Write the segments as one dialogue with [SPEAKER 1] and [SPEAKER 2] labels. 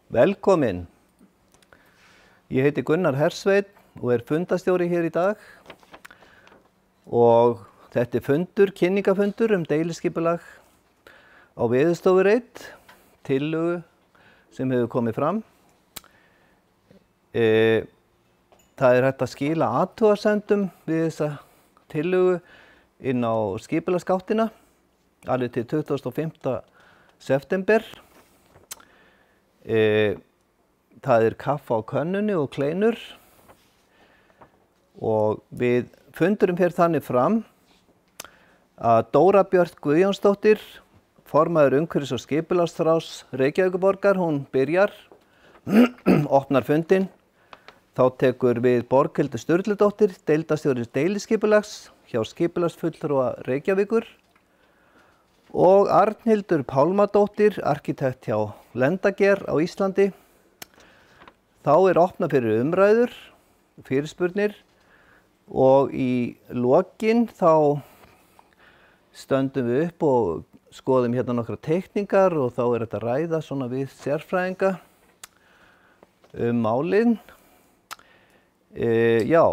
[SPEAKER 1] Velkomin. Ég heiti Gunnar Hersveit og fundastjóri hér í dag. Og þetta fundur, kynningafundur deiliskipulag á Veðurstofu Reit, tillögu sem hefur komið fram. Það hægt að skila athugasemdum við þessa tillögu inn á skipulagsgáttina alveg til 25. september. Það kaffi á könnunni og kleinur og við fundurum hér þannig fram að Dóra Björt Guðjónsdóttir, formaður umhverfis- og skipulagsráðs Reykjavíkurborgar, hún byrjar, opnar fundinn. Þá tekur við Borghildur Sturludóttir, deildarstjóri deiliskipulags hjá skipulagsfulltrúa Reykjavíkur og Arnhildur Pálmadóttir, arkitekt hjá Lendager á Íslandi. Þá opnað fyrir umræður, fyrirspurnir og í lokin þá stöndum við upp og skoðum hérna nokkra teikningar og þá þetta ræða svona við sérfræðinga málin. Já,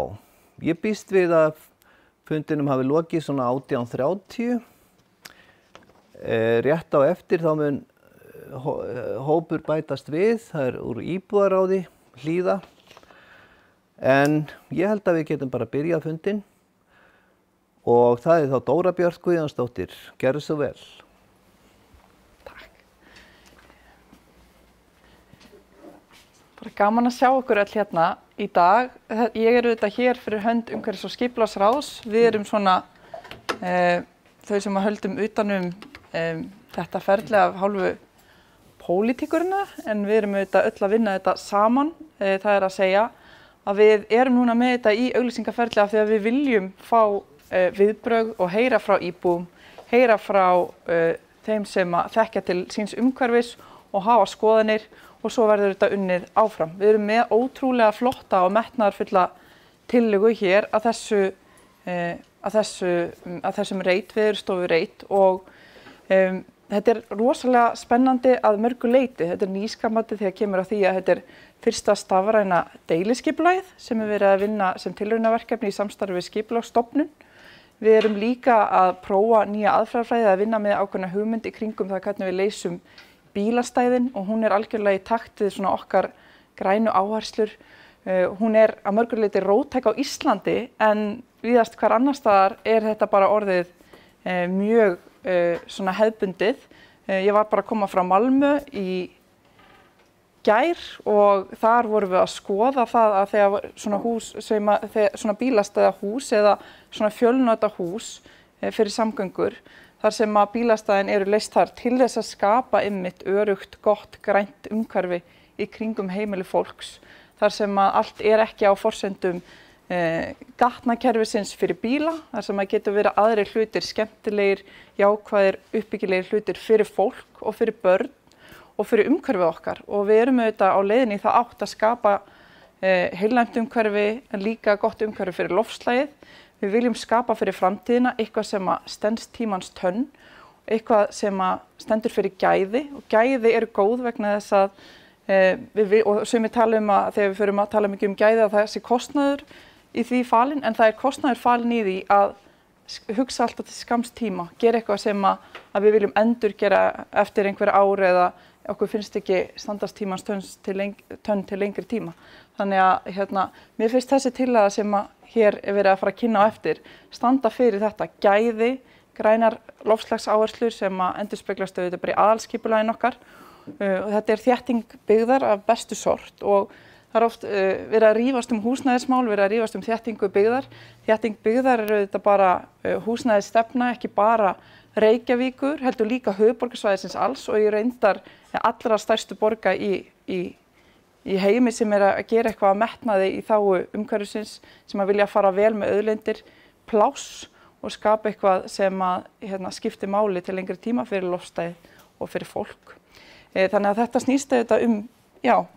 [SPEAKER 1] ég býst við að fundinum hafi lokið svona 18:30. Rétt á eftir þá mun hópur bætast við, það úr íbúðaráði Hlíða. En ég held að við getum bara byrjað fundinn og það þá Dóra Björt Guðjónsdóttir. Gerðu svo vel.
[SPEAKER 2] Takk. Bara gaman að sjá okkur öll hérna í dag. Ég auðvitað hér fyrir hönd umhverfis- og skipulagsráðs. Við erum svona þau sem höldum utanum þetta ferli af hálfu pólitíkurinnar, en við erum auðvitað öll að vinna þetta saman. Það að segja að við erum núna með þetta í auglýsingaferli af því að við viljum fá viðbrögð og heyra frá íbúum, heyra frá þeim sem þekkja til síns umhverfis og hafa skoðanir og svo verður þetta unnið áfram. Við erum með ótrúlega flotta og metnaðarfulla tillögu hér að þessum reit, Veðurstofu Reit, og þetta rosalega spennandi að mörgu leyti. Þetta nýskapandi þegar kemur að því að þetta fyrsta stafræna deiliskipulagið sem verið að vinna sem tilraunaverkefni í samstarfi við Skipulagsstofnun. Við erum líka að prófa nýja aðferðafræði að vinna með ákveðna hugmynd í kringum það hvernig við leysum bílastæðin og hún algjörlega í takt við svona okkar grænu áherslur. Hún að mörgu leyti róttæk á Íslandi en víðast hvar annars staðar þetta bara orðið mjög svona hefðbundið. Ég var bara að koma frá Malmö í gær og þar vorum við að skoða það að þegar svona hús, svona bílastæðahús eða svona fjölnota hús fyrir samgöngur, þar sem að bílastæðin leyst þar til þess að skapa einmitt öruggt, gott, grænt umhverfi í kringum heimili fólks, þar sem að allt ekki á forsendum gatnakerfisins fyrir bíla, þar sem að getur verið aðrir hlutir, skemmtilegir, jákvæðir, uppbyggilegir hlutir fyrir fólk og fyrir börn og fyrir umhverfið okkar. Og við erum auðvitað á leiðinni í það átt að skapa heilnæmt umhverfi en líka gott umhverfi fyrir loftslagið. Við viljum skapa fyrir framtíðina eitthvað sem stenst tímans tönn, eitthvað sem stendur fyrir gæði og gæði góð vegna þess að og sem við talum að þegar við förum að tala mikið gæði að það kostnaður í því falin, en það kostnaður falin í því að hugsa alltaf til skamms tíma, gera eitthvað sem að við viljum endurgera eftir einhver ár eða okkur finnst ekki standast tímans tönn til lengri tíma. Þannig að mér finnst þessi tillaga sem hér verið að fara að kynna á eftir standa fyrir þetta gæði, grænar loftslagsáherslur sem endurspeglast auðvitað bara í aðalskipulaginu okkar. Og þetta þétting byggðar af bestu sort og það oft verið að rífast húsnæðismál, verið að rífast þéttingu byggðar. Þétting byggðar auðvitað bara húsnæðisstefna, ekki bara Reykjavíkur, heldur líka höfuðborgarsvæðisins alls og í reyndar allra stærstu borga í heimi sem að gera eitthvað að metnaði í þágu umhverfisins, sem að vilja fara vel með auðlindir, pláss og skapa eitthvað sem skiptir máli til lengri tíma fyrir loftslagið og fyrir fólk. Þannig að þetta snýst auðvitað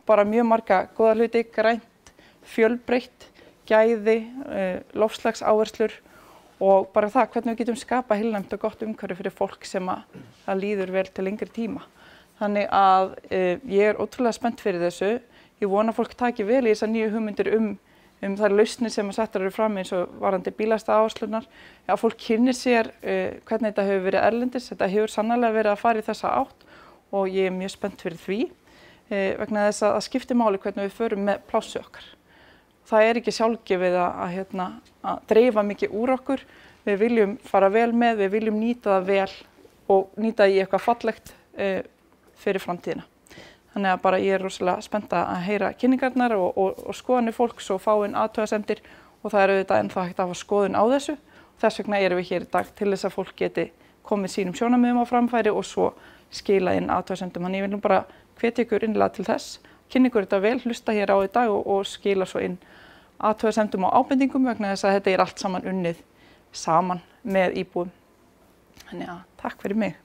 [SPEAKER 2] bara mjög marga góða hluti, grænt, fjölbreytt, gæði, loftslagsáherslur og bara það hvernig við getum skapa heilnæmt og gott umhverfi fyrir fólk sem að líður vel til lengri tíma. Þannig að ég ótrúlega spennt fyrir þessu. Ég vona að fólk taki vel í þessar nýju hugmyndir þær lausnir sem settar eru fram eins og varðandi bílastæðaáætlunar. Að fólk kynnir sér hvernig þetta hefur verið erlendis. Þetta hefur sannarlega verið að fara í þessa átt og ég mjög spennt fyrir því vegna þess að það skiptir máli hvernig við förum með plássu okkar. Það ekki sjálfgefið að dreifa mikið úr okkur. Við viljum fara vel með, við viljum nýta það vel og nýta það í eitthvað fallegt fyrir framtíðina. Þannig að bara ég rosalega spennt að heyra kynningarnar og skoðanir fólks og fá inn athugasemdir og það auðvitað ennþá hægt að hafa skoðun á þessu. Þess vegna erum við hér í dag til þess að fólk geti komið sínum sjónarmiðum á framfæri og svo skila inn athugasemdum. Þannig ég vil nú bara hvetja ykkur innlega til þess. Kynna ykkur þetta vel, hlusta hér á í dag og skila svo inn athugasemdum og ábendingum vegna þess að þetta allt saman unnið saman með íbúum. Þannig að takk fyrir mig.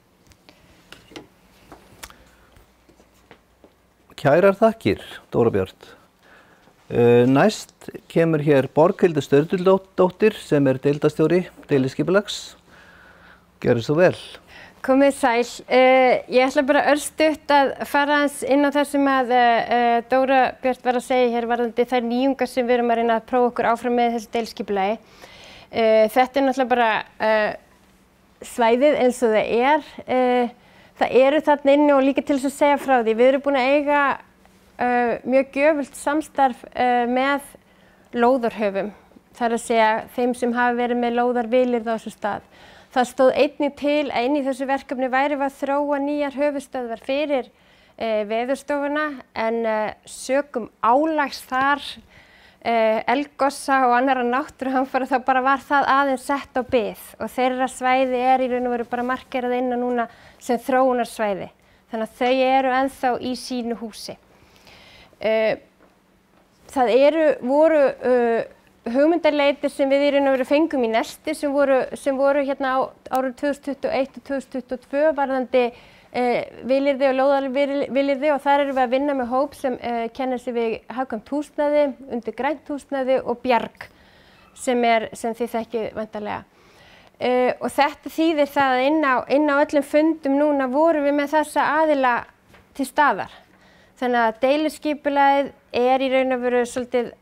[SPEAKER 1] Kærar þakkir, Dóra Björt. Næst kemur hér Borghildur Sturludóttir sem deildarstjóri deiliskipulags. Gjörðu svo vel.
[SPEAKER 3] Komið sæl. Ég ætla bara örstutt að fara aðeins inn á það sem að Dóra Björt var að segja hér varðandi þær nýjungar sem við erum að reyna að prófa okkur áfram með þessu deiliskipulagi. Þetta náttúrulega bara svæðið eins og það Það eru þarna inni og líka til þess að segja frá því. Við erum búin að eiga mjög gjöfult samstarf með lóðarhöfum. Það að segja þeim sem hafa verið með lóðarvilirði á þessu stað. Það stóð einnig til að inn í þessu verkefni væri að þróa nýjar höfuðstöðvar fyrir Veðurstofuna en sökum álags þar, eldgossa og annarra náttúruhamfara þá bara var það aðeins sett á bið og þeirra svæði í raun og veru bara markerað inn núna sem þróunarsvæði. Þannig að þau eru ennþá í sínu húsi. Það voru hugmyndarleitir sem við í raun og veru fengum í nesti sem voru hérna á árið 2021 og 2022 varðandi vilyrði og lóðarvilyrði og þar erum við að vinna með hóp sem kennir sig við hagkvæmt húsnæði, undir grænt húsnæði og bjarg sem þið þekkið væntanlega. Og þetta þýðir það að inn á öllum fundum núna vorum við með þessa aðila til staðar. Þannig að deiliskipulagið í raun og veru svolítið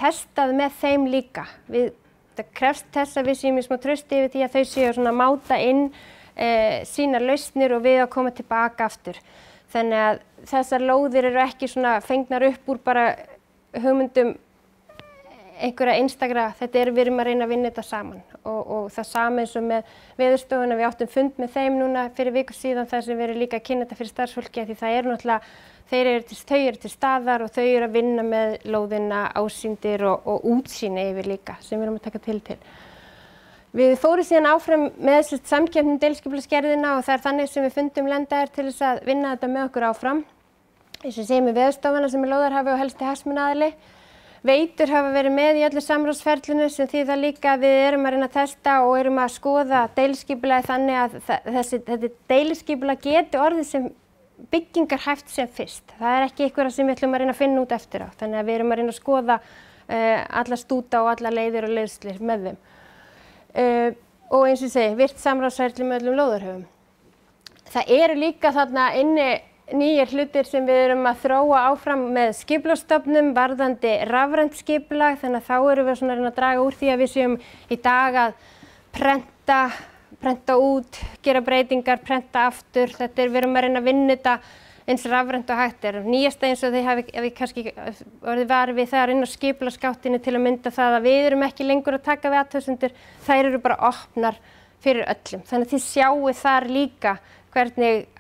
[SPEAKER 3] testað með þeim líka. Það krefst þess að við séum í smá trausti yfir því að þau séu svona máta inn sínar lausnir og við að koma tilbaka aftur. Þannig að þessar lóðir eru ekki svona fengnar upp úr bara hugmyndum einhverja einstakra. Við erum að reyna að vinna þetta saman og það sama eins og með Veðurstofuna. Við áttum fund með þeim núna fyrir viku síðan þar sem við erum líka að kynna þetta fyrir starfsfólki því það náttúrulega, þau eru til staðar og þau eru að vinna með lóðina, ásýndir og útsýni yfir líka sem við erum að taka til. Við fórum síðan áfram með samkeppni deiliskipulagsgerðina og það þannig sem við fundum lendaðir til þess að vinna þetta með okkur áfram. Eins og segjum við Veðurstofuna sem lóðarhafi og helsti hagsmunaaðili. Veitur hafa verið með í öllu samráðsferlinu sem þýðir það líka að við erum að reyna að testa og erum að skoða deiliskipulagið þannig að þetta deiliskipulag geti orðið sem byggingarhæft sem fyrst. Það ekki eitthvað sem við ætlum að reyna að finna út eftir á. Þannig að við erum að reyna að skoða alla stúta og alla leiðir og leiðslir með þeim. Og eins og ég segi, virt samráðsferli með öllum lóðarhöfum. Það eru líka þarna inni nýjir hlutir sem við erum að þróa áfram með skipulagsstofnun varðandi rafrænt skipulag, þannig að þá erum við svona að reyna að draga úr því að við séum í dag að prenta út, gera breytingar, prenta aftur. Við erum að reyna að vinna þetta eins rafrænt og hægt Nýjasta eins og þið hafi kannski orðið var við það inn á skipulagsgáttinni til að mynda það að við erum ekki lengur að taka við athugasemdir, þær eru bara opnar fyrir öllum. Þannig að þið sjáu þar líka hvernig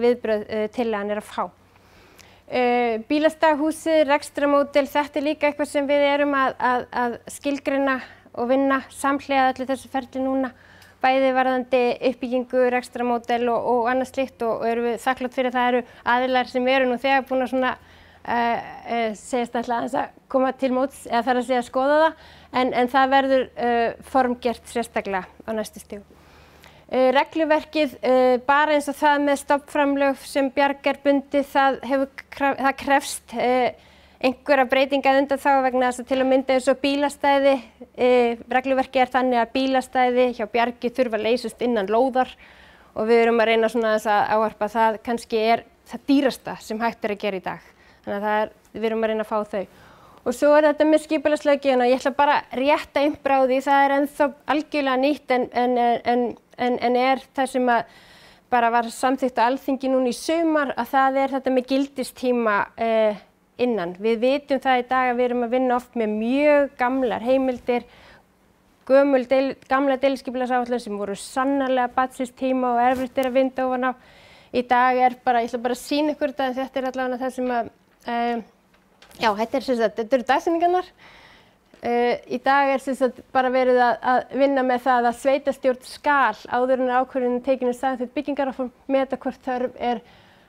[SPEAKER 3] viðbrögð tillagan að fá. Bílastæðahúsið, rekstramódel, þetta líka eitthvað sem við erum að skilgreina og vinna samhliða öllu þessu ferli núna. Bæði varðandi uppbyggingu, rekstramódel og annað slíkt og erum við þakklátt fyrir það eru aðilar sem eru nú þegar búin að svona segjast alltaf að koma til móts eða þarf að segja að skoða það en það verður formgert sérstaklega á næstu stigum. Regluverkið, bara eins og það með stofnframlög sem Bjarg bundið, það krefst einhverja breytinga undanþága vegna þess að til að mynda eins og bílastæði. Regluverkið þannig að bílastæði hjá Bjargi þurfa að leysast innan lóðar og við erum að reyna svona þess að ávarpa það kannski það dýrasta sem hægt að gera í dag. Þannig að við erum að reyna að fá þau. Og svo þetta með skipulagslöggjöfina, ég ætla bara rétt að innbráði, það ennþá algjörlega nýtt en það sem að bara var samþykkt á Alþingi núna í sumar að það þetta með gildistíma innan. Við vitum það í dag að við erum að vinna oft með mjög gamlar heimildir, gamla deiliskipulagsáætlun sem voru sannarlega barns síns tíma og erfitt að vinda ofan á. Í dag bara, ég ætla bara að sýna ykkur þetta, en þetta allavega það sem að, já, þetta eru dagsetningarnar. Í dag sem sagt bara verið að vinna með það að sveitarstjórn skal áður en ákvörðunin tekin samþykkt byggingaráform meta hvort þörf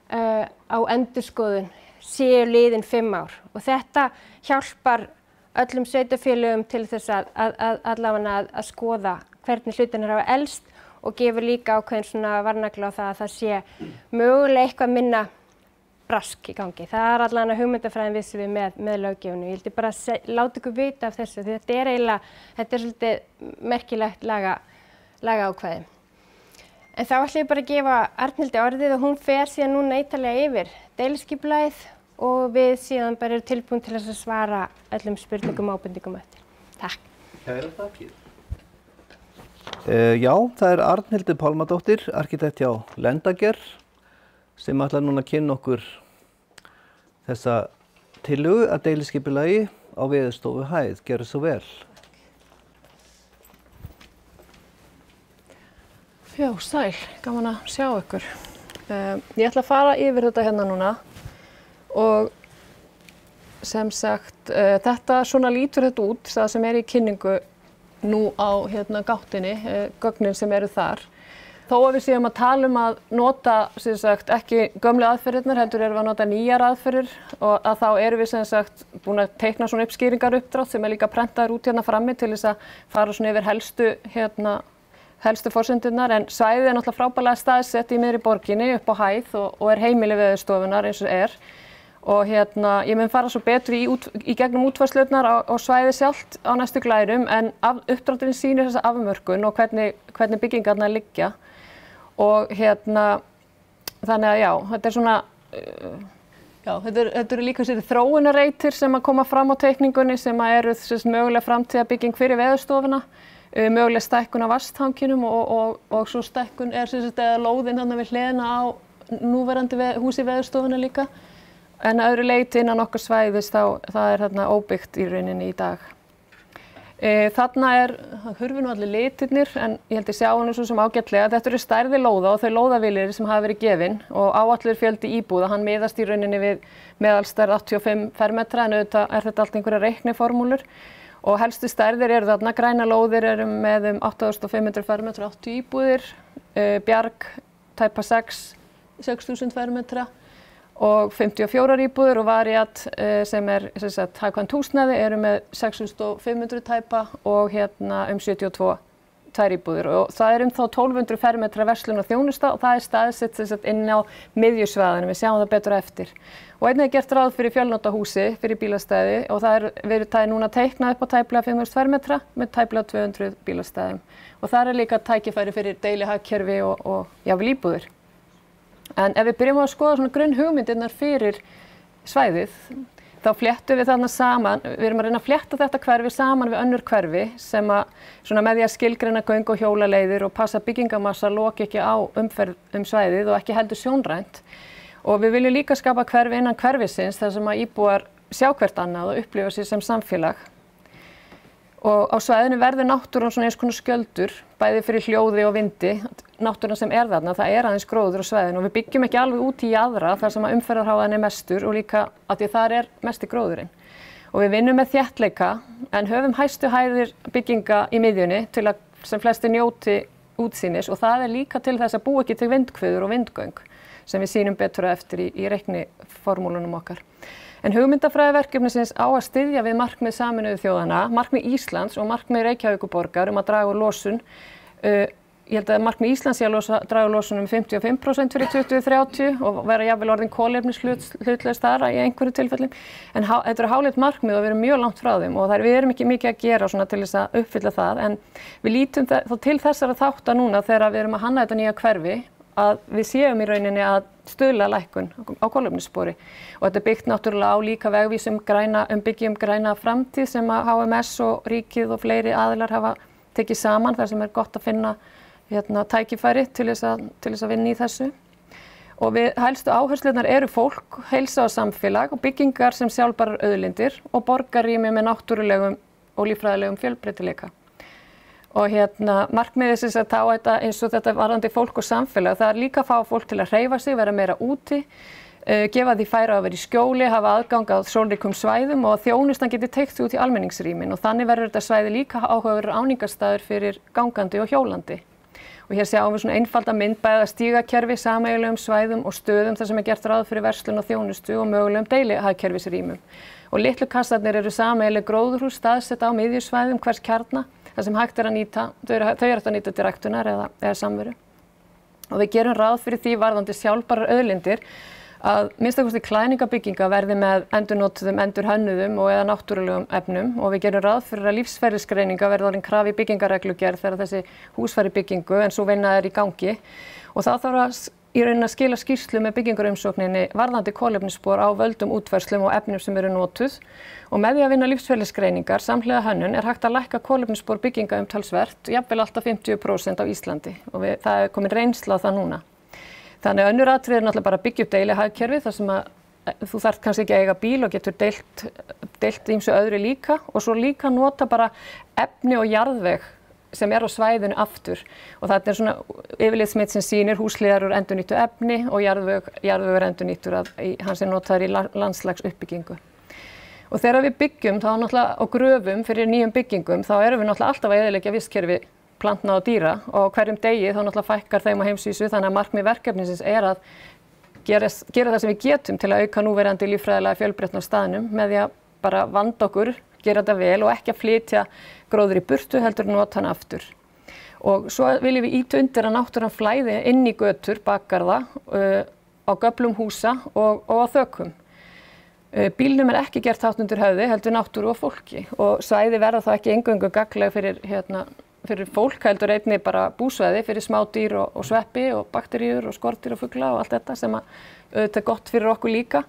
[SPEAKER 3] á endurskoðun séu liðin 5 ár. Og þetta hjálpar öllum sveitarfélögum til þess allavega að skoða hvernig hlutirnir hafa elst og gefur líka ákveðin svona varnagla á það að það sé mögulega eitthvað minna brask í gangi. Það allavega hugmyndafræðin vissum við með löggjöfinu. Ég vildi bara láta ykkur vita af þessu því þetta svolítið merkilegt lagaákvæði. En þá ætlum ég bara að gefa Arnhildi orðið og hún fer síðan núna ítarlega yfir deiliskipulagið og við síðan bara erum tilbúin til þess að svara öllum spurningum og ábendingum eftir. Takk.
[SPEAKER 1] Kærar þakkir. Já, það Arnhildur Pálmadóttir, arkitekt hjá Lendager, sem ætlar núna að kynna okkur þessa tillögu að deiliskipulagi á Veðurstofu Hæð. Gjörðu svo vel.
[SPEAKER 4] Já, sæl. Gaman að sjá ykkur. Ég ætla að fara yfir þetta hérna núna og sem sagt, þetta svona lítur þetta út, það sem í kynningu nú á gáttinni, gögnin sem eru þar. Þó að við séum að tala að nota sem sagt, ekki gömlu aðferðirnar, heldur erum við að nota nýjar aðferðir og að þá erum við sem sagt búin að teikna svona uppskýringaruppdrátt sem líka prentaður út hérna frammi til þess að fara svona yfir helstu forsendurnar, en svæðið náttúrulega frábærlega staðsett í miðri borginni upp á hæð og heimili Veðurstofunnar eins og Og ég mun fara svo betur í gegnum útfærslurnar á svæði sjálft á næstu glærum, en uppdrátturinn sýnir þessa afmörkun og hvernig byggingarnar liggja. Og þannig að já, þetta svona, þetta eru líka sér þróunarreitir sem að koma fram á teikningunni sem að eru mögulega framtíðarbygging fyrir Veðurstofuna, mögulega stækkun á vatnstankinum og svo stækkun eða lóðin þarna við hliðina á núverandi húsi Veðurstofuna líka. En að öðru leyti innan okkar svæðis það þarna óbyggt í rauninni í dag. Þarna hurfu nú allir litirnir, en ég held ég sjá nú svo sem ágætlega. Þetta eru stærðir lóða og þau lóðavillir sem hafa verið gefin og áætlaður fjöldi íbúða, hann miðast í rauninni við meðalstærð 85 fermetra, en auðvitað þetta allt einhverja reikniformúlur. Og helstu stærðir eru þarna, græna lóðir eru með 8500 fermetra, 80 íbúðir, Bjarg, tæpa 6.000 fermetra. Og 54 íbúðir og Variat sem hagkvæmt húsnæði eru með 6.500 tæpa og 72 íbúðir. Og það þá 1200 fermetra verslun og þjónusta og það staðsett inn á miðjusvæðinu, við sjáum það betur eftir. Og einnig gert ráð fyrir fjölnotahúsi fyrir bílastæði og það verið núna teiknað upp á tæplega 5.000 fermetra með tæplega 200 bílastæðum. Og það líka tækifæri fyrir deilihagkerfi og jafnvel íbúðir. En ef við byrjum að skoða svona grunnhugmyndirnar fyrir svæðið, þá fléttum við þarna saman, við erum að reyna að flétta þetta hverfi saman við önnur hverfi sem að svona með því að skilgreina göng- og hjólaleiðir og passa byggingamassa loki ekki á umferð svæðið og ekki heldur sjónrænt. Og við viljum líka skapa hverfi innan hverfisins þar sem að íbúar sjá hvert annað og upplifa sig sem samfélag. Og á svæðinu verður náttúran svona eins konar skjöldur, bæði fyrir hljóði og vindi, náttúran sem þarna, það aðeins gróður á svæðinu og við byggjum ekki alveg út í jaðra þar sem að umferðarháðan mestur og líka að því þar mesti gróðurinn. Og við vinnum með þéttleika en höfum hæstu hæðir bygginga í miðjunni til að sem flesti njóti útsýnis og það líka til þess að búa ekki til vindhviður og vindgöng sem við sýnum betur eftir í reikniformúlunum okkar. En hugmyndafræðiverkefnisins á að styðja við markmið Sameinuðu þjóðanna, markmið Íslands og markmið Reykjavíkurborgar að draga úr losun. Ég held að markmið Íslands sé að draga úr losun 55% fyrir 2030 og vera jafnvel orðin kolefnishlutlaus þar í einhverju tilfellum. En þetta eru háleit markmið og við erum mjög langt frá þeim og við erum ekki mikið að gera svona til þess að uppfylla það. En við lítum þá til þessara þátta núna þegar við erum að hanna þetta nýja hverfi að við séum í rauninni að stuðla lækkun á kolefnisspori og þetta byggt náttúrulega á líka vegvísum byggjum græna framtíð sem að HMS og ríkið og fleiri aðilar hafa tekið saman þar sem gott að finna tækifæri til þess að vinna í þessu. Og helstu áherslunar eru fólk, heilsa og samfélag og byggingar sem sjálfbærar auðlindir og borgarrými með náttúrulegum og líffræðilegum fjölbreytileika. Og markmiðið sem sagt á þetta eins og þetta varðandi fólk og samfélag, það líka að fá fólk til að hreyfa sig, vera meira úti, gefa því færi að vera í skjóli, hafa aðgang að sólríkum svæðum og þjónustan geti teygt sig út í almenningsrýmin og þannig verður þetta svæði líka áhugaverður áningarstaður fyrir gangandi og hjólandi. Og hér sjáum við svona einfalda mynd bæði að stígakerfi, sameiginlegum svæðum og stöðum þar sem gert ráð fyrir verslun og þjónustu og mögulegum deilihagkerfisrýmum. Og litlu kassarnir eru sameiginleg gróðurhús staðsett á miðjusvæðum hvers kjarna þar sem hægt að nýta, þau eru hægt að nýta til ræktunar eða samveru. Og við gerum ráð fyrir því varðandi sjálfbærar auðlindir að minnsta kosti klæðningabygginga verði með endurnotuðum, endurhönnuðum og eða náttúrulegum efnum og við gerum ráð fyrir að lífsferilsgreininga verði orðin krafa í byggingareglugerð þegar þessi hús fær í byggingu en svo vinna er í gangi og það þarf að í rauninni að skila skýrslu með byggingarumsókninni varðandi kolefnisspor á völdum útfærslum og efnum sem eru notuð og með því að vinna lífsferilsgreiningar samhliða hönnun er hægt að lækka kolefnisspor bygginga umtalsvert, jafnvel alltaf 50% á Íslandi og það er komin reynsla á það núna. Þannig að önnur atriði er náttúrulega bara að byggja upp deilihagkerfi þar sem að þú þarft kannski ekki að eiga bíl og getur deilt ýmsu öðru líka og svo líka nota bara efni og jarðveg sem er á svæðinu aftur og þetta er svona yfirlitsmynd sem sýnir húshlíðar úr endurnýttu efni og jarðvegur endurnýttur hans er notaður í landslagsuppbyggingu. Og þegar við byggjum þá náttúrulega og gröfum fyrir nýjum byggingum þá erum við náttúrulega alltaf að eyðileggja vistkerfi plantna og dýra og hverjum degi þá náttúrulega fækkar þeim á heimsvísu þannig að markmið verkefnisins er að gera það sem við getum til að auka núverandi líffræðilega fjölbreytni á staðnum með því að bara vanda okkur, gera þetta vel og ekki að flytja gróður í burtu heldur nota hann aftur. Og svo viljum við ýta undir að náttúran flæði inn í götur, bakgarða, á göflum húsa og á þökum. Bílnum er ekki gert hátt undir höfði heldur náttúru og fólki og svæði verða þá ekki eingöngu gagnleg fyrir fólk heldur einnig bara búsvæði fyrir smá dýr og sveppi og bakteríur og skordýr og fugla og allt þetta sem auðvitað er gott fyrir okkur líka.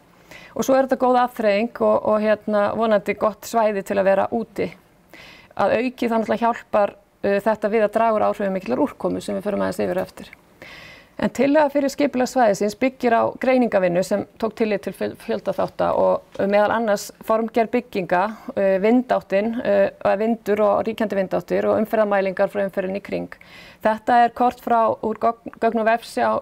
[SPEAKER 4] Og svo er þetta góð afþreying og vonandi gott svæði til að vera úti. Að auki þannig að hjálpar þetta við að draga úr áhrifum mikillar úrkomu sem við förum aðeins yfir eftir. En tillaga fyrir skipulag svæðisins byggir á greiningavinnu sem tók tillit til fjöldaþátta og meðal annars formgerð bygginga, vindáttin, vindur og ríkjandi vindáttir og umferðarmælingar frá umferðinni í kring. Þetta er kort úr gögnum vefsi á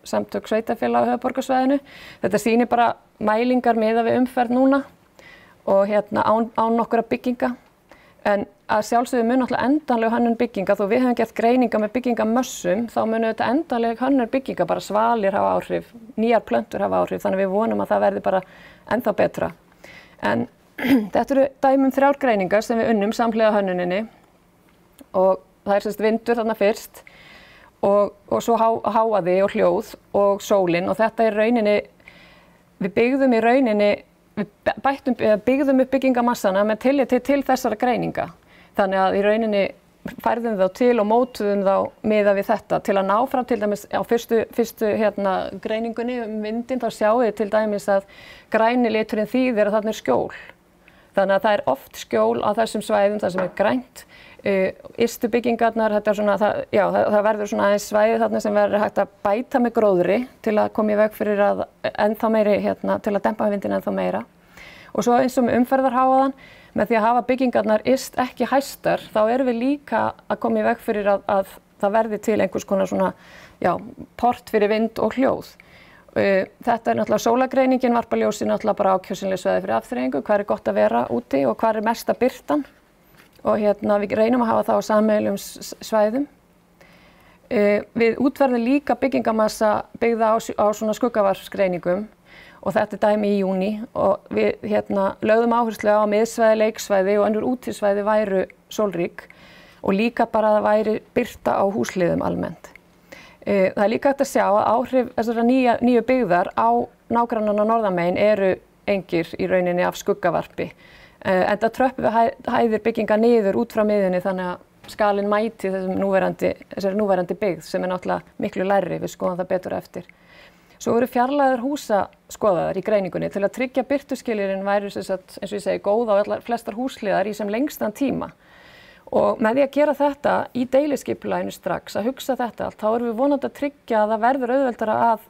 [SPEAKER 4] samtök sveitarfélaga á höfuðborgarsvæðinu. Þetta sýnir bara mælingar miðað við umferð núna og án nokkura bygginga. En að sjálfsögðu mun náttúrulega endanleg hönnun bygginga, þó við hefum gert greininga með byggingamössum, þá mun þetta endanleg hönnun bygginga, bara svalir hafa áhrif, nýjar plöntur hafa áhrif, þannig við vonum að það verði bara ennþá betra. En þetta eru dæmi 3 greiningar sem við unnum samhliða hönnuninni og það er vindur þarna fyrst og svo háaði og hljóð og sólin og þetta er rauninni, við byggðum í rauninni við byggðum upp byggingamassana með tilliti til þessara greininga. Þannig að í rauninni færðum þá til og mótuðum þá miðað við þetta til að ná fram til dæmis á fyrstu greiningunni vindinn þá sjáum við til dæmis að græni liturinn þýðir að þarna er skjól. Þannig að það er oft skjól á þessum svæðum þar sem er grænt. Ystu byggingarnar, það verður svona aðeins svæði þarna sem verður hægt að bæta með gróðri til að koma í veg fyrir að ennþá meiri, til að dempa vindinn ennþá meira. Og svo eins og með umferðarhávaðan, með því að hafa byggingarnar yst ekki hæstar, þá erum við líka að koma í veg fyrir að það verði til einhvers konar svona, port fyrir vind og hljóð. Þetta er náttúrulega sólargreiningin, varpaljósin náttúrulega bara ákjósanleg svæði fyrir afþreyingu, hvað er gott að vera úti og hvað er mesta birtan. Og við reynum að hafa það á sameiginlegum svæðum. Við útverðum líka byggingamassa byggða á svona skuggavarpsgreiningum og þetta er dæmi í júní og við lögðum áherslu á miðsvæði, leiksvæði og önnur útisvæði væru sólrík og líka bara að það væri birta á húsliðum almennt. Það er líka hægt að sjá að áhrif þessara nýju byggðar á nágrannana norðanmegin eru engir í rauninni af skuggavarpi. En það tröppum við hæðir bygginga niður út frá miðjunni þannig skalinn mæti þessari núverandi byggð sem náttúrulega miklu lægri, við skoðum það betur eftir. Svo eru fjarlægðir húsa skoðaðar í greiningunni til að tryggja birtuskilyrðin væru eins og ég segi góð á flestar húsliðar í sem lengstan tíma. Og með því að gera þetta í deiliskipulaginu strax, að hugsa þetta allt, þá erum við vonandi að tryggja að það verður auðveldara að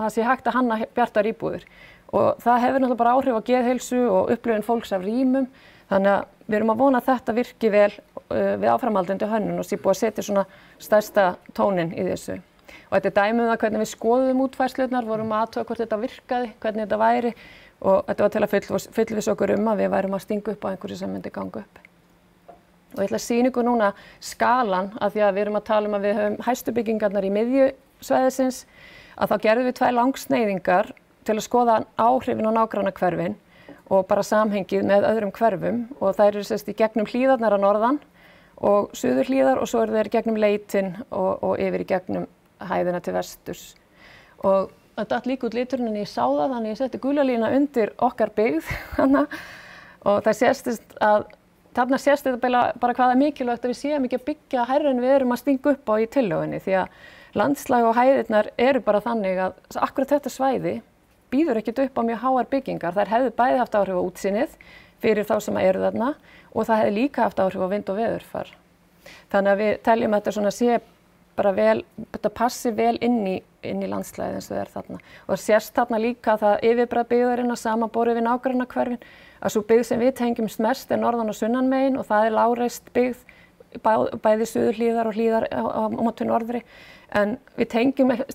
[SPEAKER 4] það sé hægt að hanna bjartar íbúðir. Og það hefur náttúrulega bara áhrif á geðheilsu og upplifun fólks af rýmum, þannig að við erum að vona að þetta virki vel við áframhaldandi hönnun og sé búið að setja svona stærsta tóninn í þessu. Og þetta er dæmi það hvernig við skoðum útfærslurnar, vorum að athuga hvort þetta virkaði, hvernig þetta væri og þetta var til að fullvissa okkur að við værum að stinga upp á einhverju sem myndi ganga upp. Og ég ætla að sýna ykkur núna skalan af því að við erum að tala að við höfum hæstu byggingarnar í miðju svæðisins, að þá gerðum við 2 langsneiðingar til að skoða áhrifin á nágrannahverfin og bara samhengið með öðrum hverfum og þær eru í gegnum hlíðarnar að norðan og suðurhlíðar og svo eru þeir gegnum Leitin og yfir í gegnum hæðina til vesturs. Og þetta datt líka út liturinn en ég sá það, þannig ég setti gula lína undir okkar byggð og það sést að þarna sést þetta bara hvað er mikilvægt að við séum ekki að byggja hærra en við erum að stinga upp á í tillögunni því að landslag og hæðirnar eru bara þannig að akkurat þetta svæði býður ekkert upp á mjög háar byggingar. Þær hefðu bæði haft áhrif á útsinnið fyrir þá sem eru þarna og það hefði líka haft áhrif á vind og veðurfar. Þannig að við teljum að þetta svona sé bara vel, þetta passi vel inn í landslagið eins og það er þarna. Og sérst þarna líka það yfirbragð byggðarinnar samanborið við nágrannahverfin, að svo byggð sem við tengjumst mest er norðan og sunnan megin og það er lágreist byggð, bæði suðurhlíðar og hlíðar á móti norðri. En við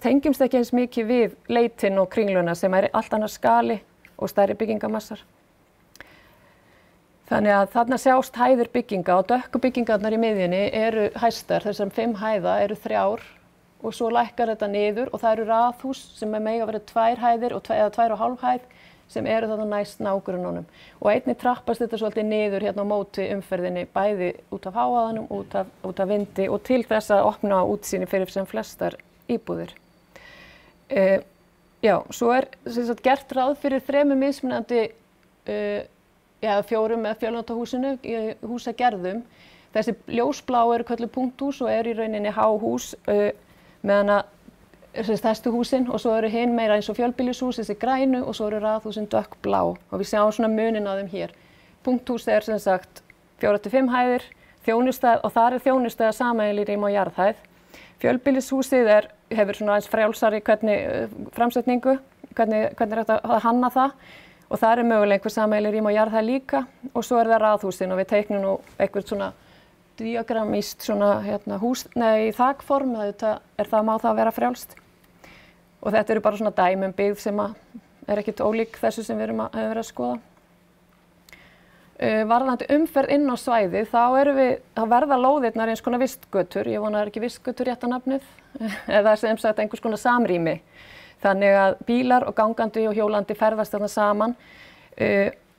[SPEAKER 4] tengjumst ekki eins mikið við Leitin og Kringluna sem er allt annar skali og stærri byggingamassar. Þannig að þarna sjást hæðir bygginga og dökku byggingarnar í miðjunni eru hæstar, þessar 5 hæða eru 3 og svo lækkar þetta niður og það eru raðhús sem mega verið 2 hæðir eða 2,5 hæð sem eru þarna næst nágrununum. Og einnig trappast þetta svolítið niður hérna á móti umferðinni bæði út af hávaðanum, út af vindi og til þess að opna útsýni fyrir sem flestar íbúðir. Já, svo er gert ráð fyrir 3 mismunandi 4 með fjölnotahúsinu í húsagerðum. Þessi ljósblá eru kölluð punkthús og eru í rauninni háhús meðan að stærstu húsin og svo eru hin meira eins og fjölbýlishús, þessi grænu og svo eru raðhúsin dökkblá og við sjáum svona munin á þeim hér. Punkthús er sem sagt 4-5 hæðir, þjónustæð og þar er þjónustæða sameiginleg rými og jarðhæð. Fjölbýlishúsið hefur svona aðeins frjálsari framsetningu, hvernig er þetta að hanna það. Og það er mögulega einhver sameiginleg rými og jarðhæð líka og svo er það raðhúsin og við teiknum nú eitthvað svona diagramíst svona í þakform, það má það vera frjálst. Og þetta eru bara svona dæmi byggð sem er ekkert ólík þessu sem við höfum verið að skoða. Varðandi umferð inn á svæðið, þá verða lóðirnar eins konar vistgötur, ég vona það er ekki vistgötur rétta nafnið, eða sem sagt einhvers konar samrými. Þannig að bílar og gangandi og hjólandi ferðast þarna saman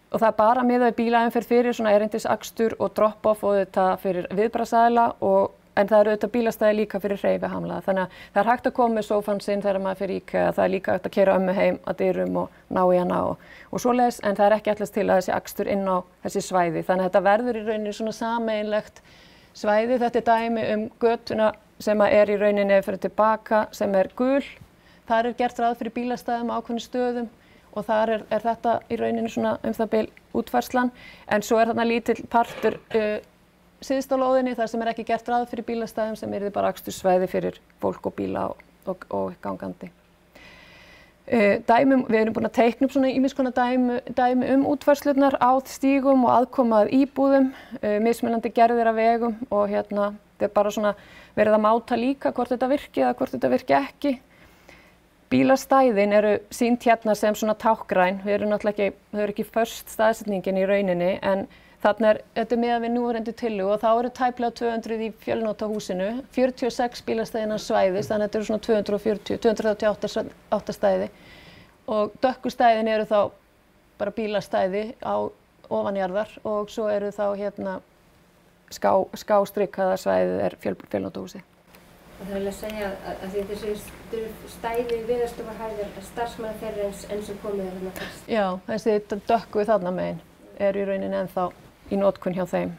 [SPEAKER 4] og það er bara miðað við bílaumferð fyrir svona erindisakstur og drop-off og þetta fyrir viðbragðsaðila en það eru auðvitað bílastæði líka fyrir hreyfihamlaða. Þannig að það er hægt að koma með sófann sinn þegar maður fyrir IKEA, það er líka hægt að keyra ömmu heim að dyrum og ná í hana og svoleiðis en það er ekki ætlast til að þessi akstur inn á þessi svæði. Þannig að þetta verður í rauninni svona sameiginlegt svæði. Þetta er dæmi götuna sem er í rauninni fyrir tilbaka sem er gul. Þar er gert ráð fyrir bílastæðum á ákveðnum stöðum og þar er þetta í rauninni svona það bil útfærslan. En svo er þarna lítill partur syðst á lóðinni þar sem er ekki gert ráð fyrir bílastæðum sem yrði bara akstursvæði fyrir fólk og bíla og gangandi. Við erum búin að teikna upp svona ýmis konar dæmi útfærslurnar á stígum og aðkoma að íbúðum, mismunandi gerðir af vegum og þetta er bara svona verið að máta líka hvort þetta virki eða hvort þetta virki ekki. Bílastæðin eru sýnd hérna sem svona tákgræn, þau eru ekki först staðsetningin í rauninni en þarna þetta miðað við núverandi tillögu og þá eru tæplega 200 í fjölnotahúsinu, 46 bílastæðinnar svæðis, þannig að þetta eru svona 238 stæði og dökku stæðin eru þá bara bílastæði á ofanjarðar og svo eru þá skástrikkaða svæðið er fjölnotahúsi.
[SPEAKER 3] Það er að segja að þessi stæði viðarstofahæðir starfsmanna þeirra enn sem komið þarna fyrst.
[SPEAKER 4] Já, þessi dökku þarna megin er í rauninni ennþá í notkun hjá þeim.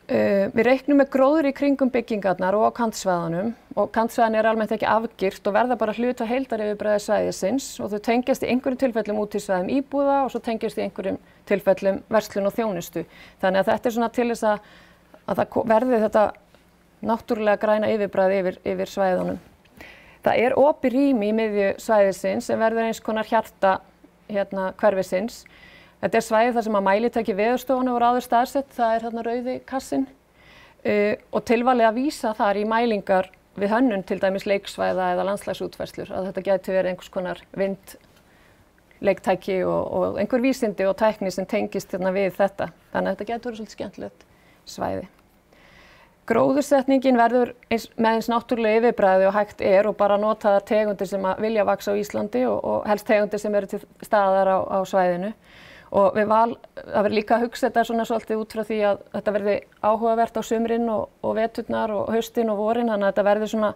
[SPEAKER 4] Við reiknum með gróður í kringum byggingarnar og á kantsvæðunum og kantsvæðan almennt ekki afgirt og verða bara hluta heildaryfirbragði svæðisins og þau tengjast í einhverjum tilfellum út í svæðum íbúða og svo tengjast í einhverjum tilfellum verslun og þjónustu. Þannig að þetta svona til þess að það verði þetta náttúrulega græna yfirbragði yfir svæðunum. Það opið rými í miðju svæðisins sem verður eins konar hjarta hverfisins. Þetta svæði þar sem að mælitæki Veðurstofunnar voru áður staðsett, það þarna rauði kassinn og tilvalið að vísa þar í mælingar við hönnun til dæmis leiksvæða eða landslagsútfærslur að þetta gæti verið einhvers konar vindleiktæki og einhver vísindi og tækni sem tengist við þetta. Þannig að þetta gæti verið svolítið skemmtilegt svæði. Gróðursetningin verður með eins náttúrulega yfirbragði og hægt og bara notaðar tegundir sem að vilja vaxa á Íslandi og helst tegundir sem eru til staðar á svæðinu. Og það verður líka að hugsa þetta svona svolítið út frá því að þetta verði áhugavert á sumrin og veturnar og haustin og vorin, þannig að þetta verður svona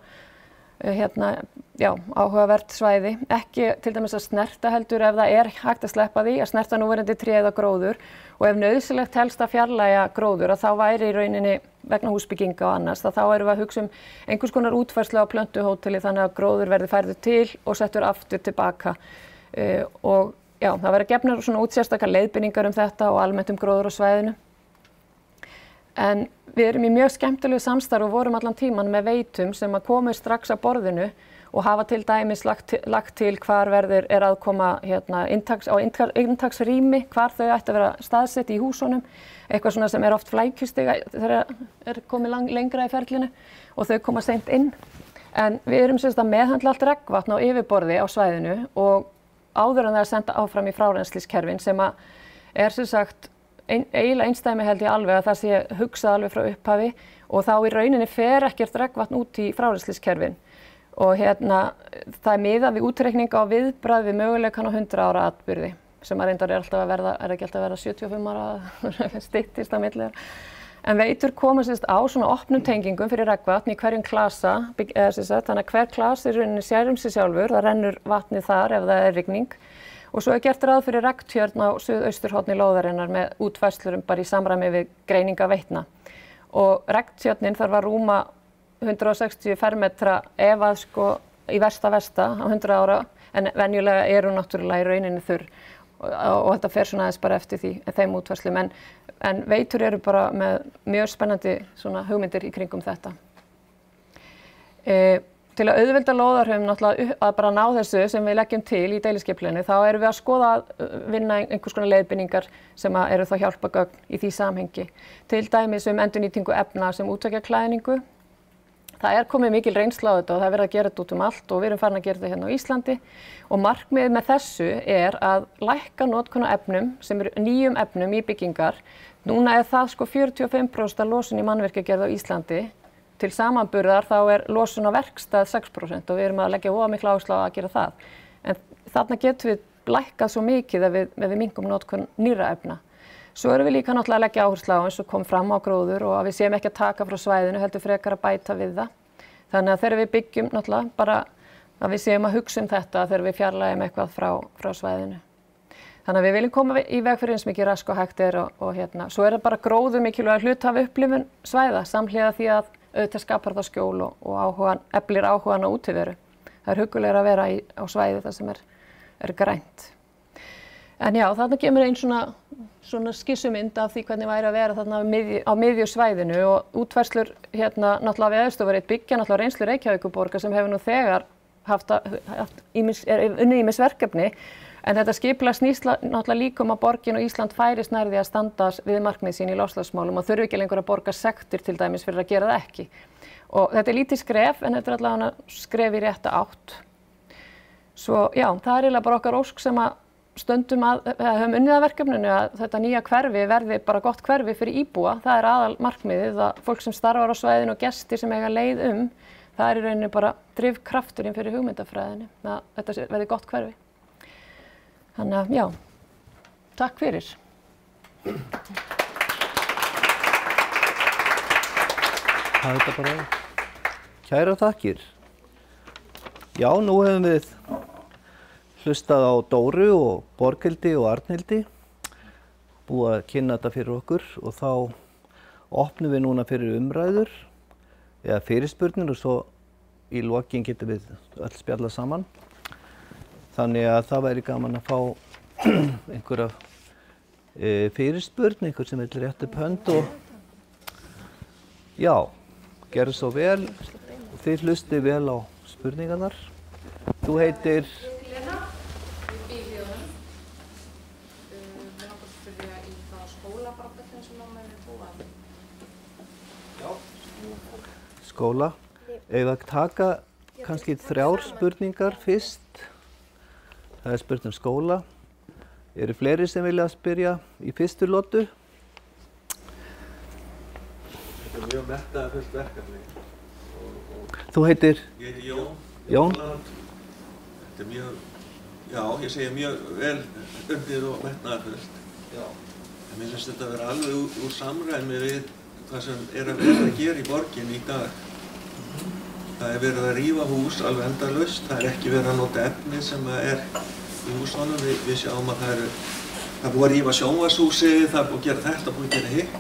[SPEAKER 4] áhugavert svæði. Ekki til dæmis að snerta heldur ef það hægt að sleppa því, að snerta núverandi tré eða gróður og ef nauðsynlegt helst að fjarlægja gróður að þá væri í rauninni vegna húsbygginga og annars, þá erum við að hugsa einhvers konar útfærslu á plöntuhóteli þannig að gróður verði færður til og settur aftur tilbaka og já, það verður gefnar svona útsérstaka leiðbeiningar þetta og almennt gróður á svæðinu. En við erum í mjög skemmtilegu samstarfi og vorum allan tíman með veitum sem að komu strax að borðinu og hafa til dæmis lagt til hvar aðkoma inntaksrými, hvar þau ættu að vera staðsett í húsunum, eitthvað svona sem oft flækjustiga þegar komið lengra í ferlinu og þau koma seint inn. En við erum sem sagt að meðhöndla allt regnvatn á yfirborði á svæðinu og áður en það senda áfram í frárennsliskerfin sem að sem sagt eiginlega einstæmi held ég alveg að það sé hugsað alveg frá upphafi og þá í rauninni fer ekkert regnvatn út í frárennsliskerfin og það miðað við útreikning á viðbragð við möguleikann á 100 ára atburði sem að reyndar alltaf að verða, ekki alltaf að verða 75 ára styttist á milli. En veitur koma á svona opnum tengingum fyrir regnvatn í hverjum klasa, þannig að hver klasi sér sig sjálfur, það rennur vatnið þar ef það rigning. Og svo gert ráð fyrir regntjörn á suðausturhorni lóðarinnar með útfærslurum bara í samræmi við greininga veitna. Og regntjörnin þarf að rúma 160 fermetra ef að í versta á 100 ára, en venjulega hún náttúrulega í rauninni þurr. Og þetta fer svona aðeins bara eftir þeim útfærslum en veitur eru bara með mjög spennandi svona hugmyndir í kringum þetta. Til að auðvelda lóðarhöfum náttúrulega að bara ná þessu sem við leggjum til í deiliskipulaginu þá erum við að skoða vinna einhvers konar leiðbeiningar sem eru þá hjálpagögn í því samhengi. Til dæmis endurnýtingu efna sem útveggja klæðningu. Það komið mikil reynsla á þetta og það verið að gera þetta út allt og við erum farin að gera þetta hérna á Íslandi og markmiðið með þessu að lækka notkun á efnum sem eru nýjum efnum í byggingar. Núna það 45% af losun í mannvirkjagerð á Íslandi. Til samanburðar þá losun á verkstað 6% og við erum að leggja voða mikla áherslu á að gera það. En þarna getum við lækkað svo mikið ef við minnkum notkun nýrra efna. Svo erum við líka náttúrulega að leggja áherslu á eins og kom fram á gróður og að við séum ekki að taka frá svæðinu, heldur frekar að bæta við það. Þannig að þegar við byggjum náttúrulega bara að við séum að hugsa þetta þegar við fjarlægjum eitthvað frá svæðinu. Þannig að við viljum koma í veg fyrir eins mikið rask og hægt og svo það bara gróður mikilvæg hluti af upplifun svæða samhliða því að auðvitað skapar það skjól og eflir áhugan á útiveru. Það huggulegra að vera á svæði þar sem grænt. En já, þarna kemur einn svona skissumynd af því hvernig væri að vera þarna á miðju svæðinu og útfærslur náttúrulega við Veðurstofu byggja náttúrulega reynslu Reykjavíkurborgar sem hefur nú þegar unnið ýmis verkefni en þetta skipulag snýst náttúrulega líka að borgin og Ísland færist nær því að standa við markmið sín í loftslagsmálum og þurfi ekki lengur að borga sektir til dæmis fyrir að gera það ekki. Og þetta lítið skref en þetta allavega skref í rétta átt. Svo já, það eiginlega bara okkar ósk sem að stöndum höfum unnið að verkefninu að þetta nýja hverfi verði bara gott hverfi fyrir íbúa. Það aðal markmiðið að fólk sem starfar á svæðinu og gestir sem eiga leið það í rauninni bara drifkrafturinn fyrir hugmyndafræðinu að þetta verði gott hverfi. Þannig að já, takk fyrir.
[SPEAKER 1] Það þetta bara kæra þakkir. Já, nú hefum við hlustað á Dóru og Borghildi og Arnhildi, búið að kynna þetta fyrir okkur og þá opnum við núna fyrir umræður eða fyrirspurnir og svo í lokin getum við öll spjallað saman. Þannig að það væri gaman að fá einhverja fyrirspurn, einhver sem vill rétta upp hönd og já, gerðu svo vel og þið hlustið vel á spurningarnar. Þú heitir?
[SPEAKER 5] Lena, ég býr í Hlíðunum. Mér langar að spyrja í hvaða skóla barnabörnin sem mamma er búið.
[SPEAKER 1] Já. Skóla. Ef að taka kannski 3 spurningar fyrst. Það er spurt skóla. Eru fleiri sem vilja spyrja í fyrstu lotu?
[SPEAKER 6] Þetta mjög metnaðarfullt verkefni.
[SPEAKER 1] Þú heitir?
[SPEAKER 6] Ég heiti Jón.
[SPEAKER 1] Jón?
[SPEAKER 6] Þetta mjög, já, ég segi mjög vel unnið og metnaðarfullt. Já. En mér finnst þetta að vera alveg úr samræmi við það sem er að vera að gera í borginni í dag. Það er verið að rífa hús alveg endalaust. Það er ekki verið að nota efni sem er í húsunum. Við sjáum að það er búið að rífa sjónvarshúsið, það er búið að gera þetta, búið að gera hitt.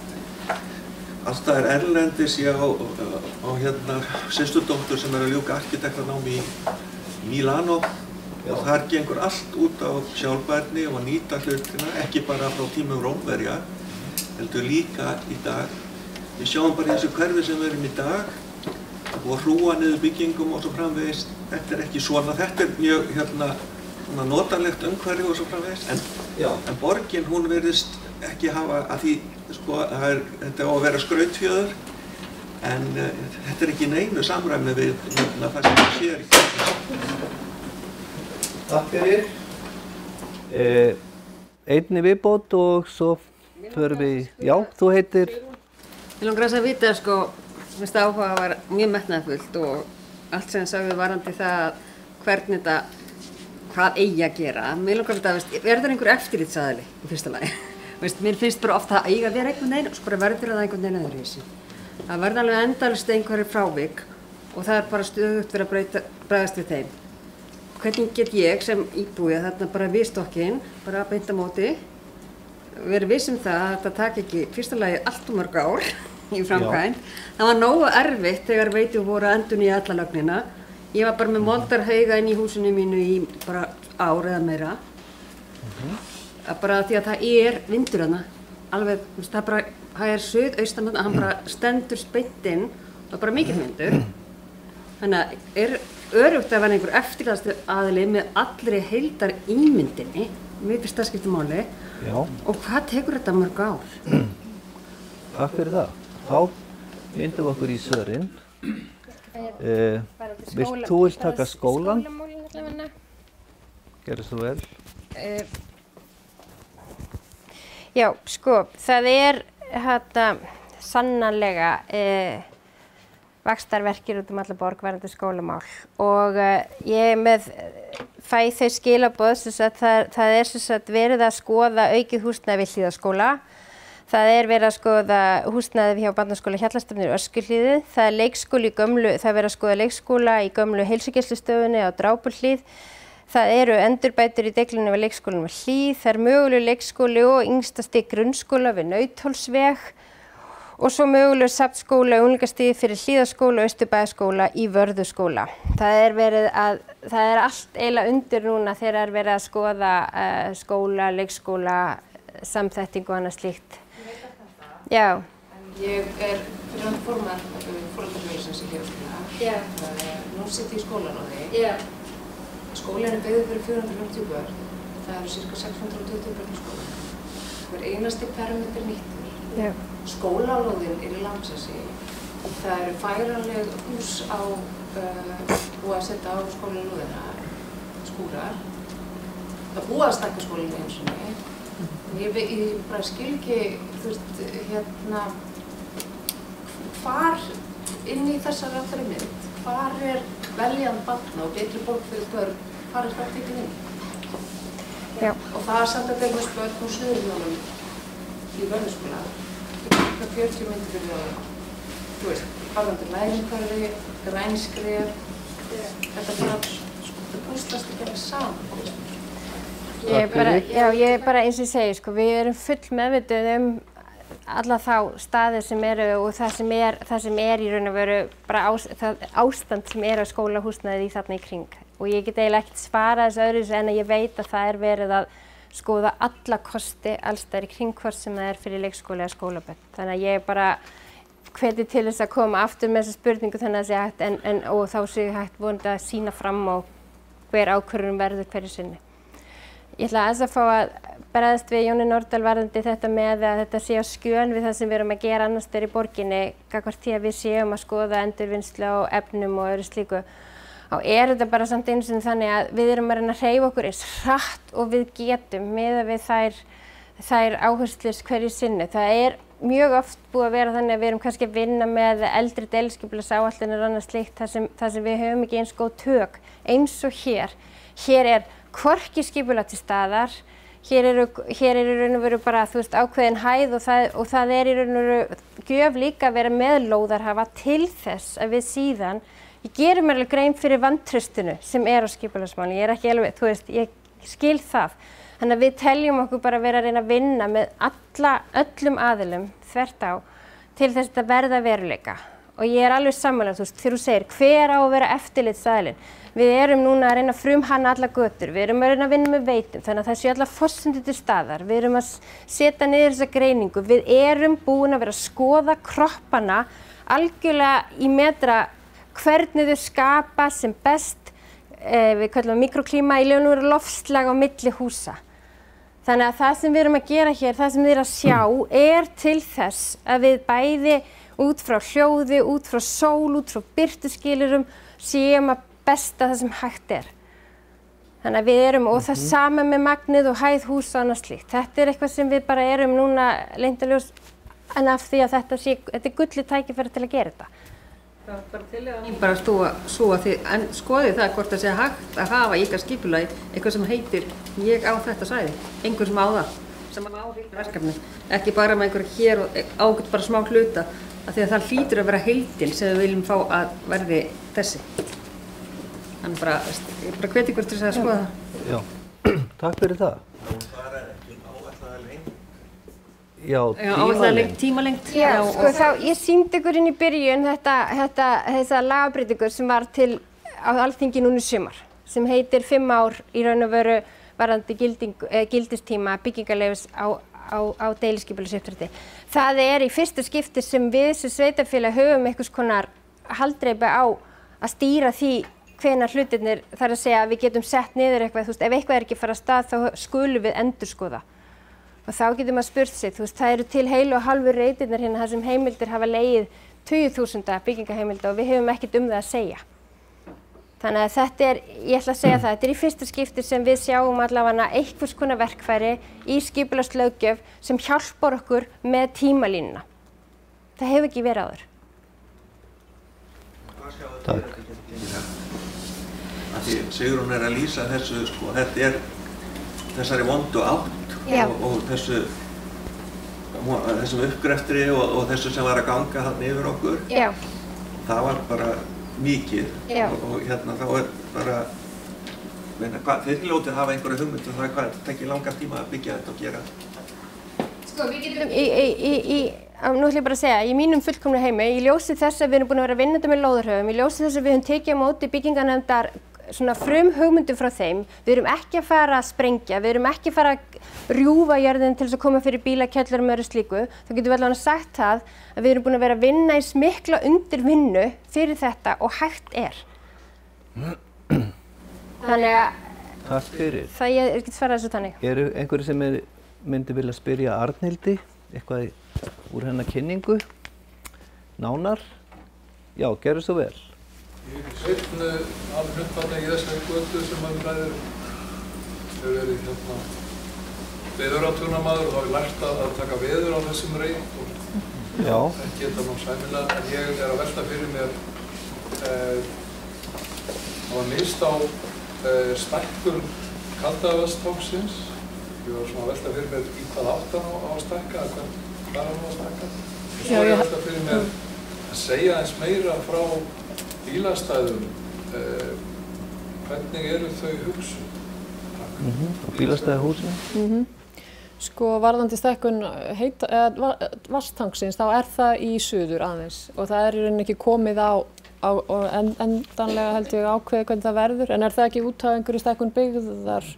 [SPEAKER 6] Allt það er erlendis, ég á systurdóttur sem er að ljúka arkitektanámi í Mílanó og þar gengur allt út á sjálfbærni og að nýta hlutina, ekki bara frá tímum Rómverja, heldur líka í dag. Við sjáum bara í þessu hverfi sem við erum í dag, það er búið að hrúa niður byggingum og svo framvegis. Þetta er ekki svona, þetta er mjög notanlegt umhverfi og svo framvegis, en borgin hún virðist ekki hafa að því, sko, þetta á að vera skrautfjöður, en þetta er ekki neinu samræmi við það sem það sér í borgin.
[SPEAKER 1] Takk fyrir. Einni viðbót og svo förum við, já, þú heitir?
[SPEAKER 7] Ég langar að vita, sko, minnst áhuga var mjög metnaðarfullt og allt sem sagði varandi það hvernig þetta, hvað eigi að gera. Mér langar að vita, verður einhver eftirlitsaðili í fyrsta lagi? Mér finnst bara ofta að eiga að vera einhvern veginn og sko verður það einhvern veginn öðruvísi. Það verður alveg endalaust einhverju frávik og það er bara stöðugt verið að bregðast við þeim. Hvernig get ég sem íbúi þarna bara við stokkinn, bara beint á móti, verið viss það að þetta taki ekki fyrsta lagi allt mörg ár í framkvæmd. Það var nógu erfitt þegar veitum voru að endurnýja alla lögnina. Ég var bara með moldarhauga inn í húsinu mínu í bara ár eða meira. Bara því að það er vindur þarna, alveg, það er suðaustan, hann bara stendur beint inn, það er bara mikill vindur. Þannig að er öruggt að vera einhver eftirlitsaðili með allri heildar ímyndinni, mér finnst það skipta máli.
[SPEAKER 1] Já.
[SPEAKER 7] Og hvað tekur þetta mörg ár?
[SPEAKER 1] Takk fyrir það. Þá vindum við okkur í svörin. Vilt þú taka skólan? Gerðu svo vel.
[SPEAKER 3] Já, sko, það er sannarlega vaxtarverkir út alla borg varðandi skólamál og ég fæ þau skilaboð að það er verið að skoða aukið húsnæði við Hlíðaskóla. Það er verið að skoða húsnæði hjá Barnaskóla Hjallastafnir Öskjuhlíði. Það er leikskóli í gömlu, það er verið að skoða leikskóla í gömlu heilsugæslustöðinni á Drápuhlíð. Það eru endurbætur í deilunni við leikskólanum við Hlíð. Það er mögulegur leikskóli og yngsta stig grunnskóla við Nauthólsveg og svo mögulegur safnskóla og unglingastigi fyrir Hlíðaskóla og Austurbæjarskóla í Vörðuskóla. Það er allt eiginlega undir núna þegar er verið að skoða skóla, leikskóla, samþættingu og annað slíkt. Já.
[SPEAKER 5] En ég fyrir formann foreldrafélagsins í Hlíðaskóla.
[SPEAKER 3] Já.
[SPEAKER 5] Nú sitt ég í skólaráði.
[SPEAKER 3] Já.
[SPEAKER 5] Skólinn er byggður fyrir 450 börn. Það eru ca. 620 börn í skólanum. Hver einasti fermetri nýttur.
[SPEAKER 3] Já.
[SPEAKER 5] Skólalóðin er í Langsnesi. Það eru færanleg hús á búið að setja á skólalóðina, skúrar. Það búið að stækka skólanum eins og mig. Ég bara skil ekki, þú veist, hvar inn í þessari allri mynd, hvar er veljan barna og betri borg fyrir börn, hvar er það tekið inn?
[SPEAKER 3] Já.
[SPEAKER 5] Og það er samt að deilum börn úr Suðurhjónum í Vörðuskóla, það er 40 myndir fyrir það, þú veist, varðandi læringsumhverfi, grænskref, þetta púslast ekki alveg saman.
[SPEAKER 3] Ég bara eins og ég segi, sko, við erum full meðvituð alla þá staði sem eru og það sem er í raun og veru bara það ástand sem er á skólahúsnæði þarna í kring. Og ég get eiginlega ekkert svarað þessu öðruvísi en að ég veit að það er verið að skoða alla kosti alls staðar í kring hvort sem það er fyrir leikskóla eða skólabörn. Þannig að ég bara hveti til þess að koma aftur með þessa spurningu þannig að það sé hægt og þá sé hægt vonandi að sýna fram á hver ákvörðun verður hverju sinni. Ég ætla aðeins að fá að bregðast við Jóni Nordal varðandi þetta með að þetta sé á skjön við það sem við erum að gera annars staðar í borginni gagnvart því að við séum að skoða endurvinnslu á efnum og öðru slíku. Og þetta bara samt einu sinni þannig að við erum að reyna að hreyfa okkur eins hratt og við getum miðað við þær áherslur hverju sinni. Það mjög oft búið að vera þannig að við erum kannski að vinna með eldri deiliskipulagsáætlanir og annað slíkt þar sem við höfum ekki eins góð tök eins og hér. Hér hvorki skipulag til staðar, hér er í raun og veru bara ákveðin hæð og það er í raun og veru gjöf líka að vera með lóðarhafa til þess að við síðan, ég gerir mér alveg grein fyrir vantraustinu sem er á skipulagsmálum, ég er ekki alveg, ég skil það. Þannig að við teljum okkur bara að vera að reyna að vinna með öllum aðilum þvert á til þess að verða veruleika. Og ég er alveg sammála, þegar þú segir hver á að vera eftirlitsaðilinn. Við erum núna að reyna að frumhanna alla götur, við erum að reyna að vinna með veitum, þannig að það séu allar forsendur til staðar. Við erum að setja niður þessa greiningu, við erum búin að vera að skoða kroppana algjörlega í metra hvernig þau skapa sem best, við kallum mikroklíma í raun og veru loftslag á milli húsa. Þannig að það sem við erum að gera hér, það sem þið að sjá til þess að við bæði út frá hljóði, út frá sól, út frá birtuskilurum séum að besta það sem hægt er. Þannig að við erum, og það sama með magnið og hæð húsa og annað slíkt. Þetta eitthvað sem við bara erum núna leyndarljós en af því að þetta gulli tækifæri til að gera þetta.
[SPEAKER 7] Það var bara tillaga mín bara svo að þið skoðið það hvort það sé hægt að hafa í ykkar skipulagi eitthvað sem heitir ég á þetta svæði, einhver sem á það, sem á verkefni. Ekki bara með einhver hér og ágætt bara smá hluta, af því að það hlýtur að vera heildin sem við viljum fá að verði þessi. Þannig ég bara hveti ykkur til þess að skoða það.
[SPEAKER 1] Já, takk fyrir það.
[SPEAKER 6] Það ekki áætlaða lengt.
[SPEAKER 1] Já,
[SPEAKER 7] áætlaða lengt, tímalengt.
[SPEAKER 3] Já, ég sýndi ykkur inn í byrjun þessa lagabreytingu sem var til á Alþingi núna í sumar, sem heitir 5 ár í raun og veru varðandi gildistíma byggingarleyfis á deiliskipulagsuppdrætti. Það í fyrsta skipti sem við sem sveitarfélag höfum einhvers konar haldreipi á að stýra því hvenær hlutirnir, þar að segja að við getum sett niður eitthvað, ef eitthvað ekki fara af stað þá skulum við endurskoða. Og þá getur maður spurt sig, það eru til heilu og halvu reitirnar hérna þar sem heimildir hafa legið 20.000 byggingaheimilda og við höfum ekkert það að segja. Þannig að þetta ég ætla að segja það, þetta í fyrsta skipti sem við sjáum allavega einhvers konar verkfæri í skipulagslöggjöf sem hjálpar okkur með tímalínuna. Það hefur ekki verið áður.
[SPEAKER 1] Takk.
[SPEAKER 6] Sigrún að lýsa þessu, þetta þessari vondu átt og þessum uppgreftri og þessu sem var að ganga þarna yfir okkur.
[SPEAKER 3] Já.
[SPEAKER 6] Það var bara mikið og hérna þá bara, þeir hljótið hafa einhverja hugmynd það hvað þetta tekir langan tíma að byggja þetta og gera.
[SPEAKER 3] Við getum nú ætlum ég bara að segja, í mínum fullkomnu heimi, í ljósi þess að við erum búin að vera að vinna þetta með lóðarhöfum, í ljósi þess að við höfum tekið á móti byggingarnefndar svona frumhugmyndum frá þeim, við erum ekki að fara að sprengja, við erum ekki að fara að rjúfa jörðin til þess að koma fyrir bíla, kjallara og öðru slíku, þá getum við allavega sagt það að við erum búin að vera að vinna eins mikla undirvinnu fyrir þetta og hægt er. Þannig að
[SPEAKER 1] Takk fyrir.
[SPEAKER 3] Það ég ekki svarað þessu þannig.
[SPEAKER 1] Eru einhverju sem myndi vilja spyrja Arnhildi eitthvað úr hennar kynningu? Nánar? Já, gerðu svo vel.
[SPEAKER 8] Ég er sveitn alveg hlutfalla í þessari götu sem maður ræður. Hefur verið veðuratúrnamaður og hafi lært að taka veður á þessum reit og ekki þetta nú sæmilega. En ég að velta fyrir mér það var mist á stækkun Kaldavaðstóksins. Ég var svona að velta fyrir mér í hvað áttan á að stækka eða hvað hann á að stækka. Svo var ég að velta fyrir mér að segja eins meira frá bílastæðum, hvernig eru þau hugsuð?
[SPEAKER 1] Og bílastæðahúsinu?
[SPEAKER 4] Sko varðandi stækkun vatnstanksins, þá það í suður aðeins og það í rauninni ekki komið á endanlega held ég ákveðið hvernig það verður, en það ekki út af einhverju stækkun byggðar?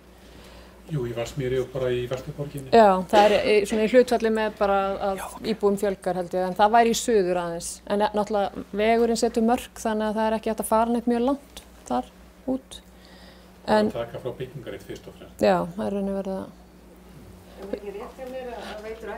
[SPEAKER 8] Jú, í Vatnsmýri og bara í Vesturborginni.
[SPEAKER 4] Já, það svona í hlutfalli með bara að íbúum fjölgar held ég, en það væri í suður aðeins. En náttúrulega vegurinn setur mörk þannig að það ekki hægt að fara neitt mjög langt þar út.
[SPEAKER 8] Það taka frá byggingarinn fyrst og fremst.
[SPEAKER 4] Já, það rauninni verið að.
[SPEAKER 7] En það ekki rétt hjá mér að veitur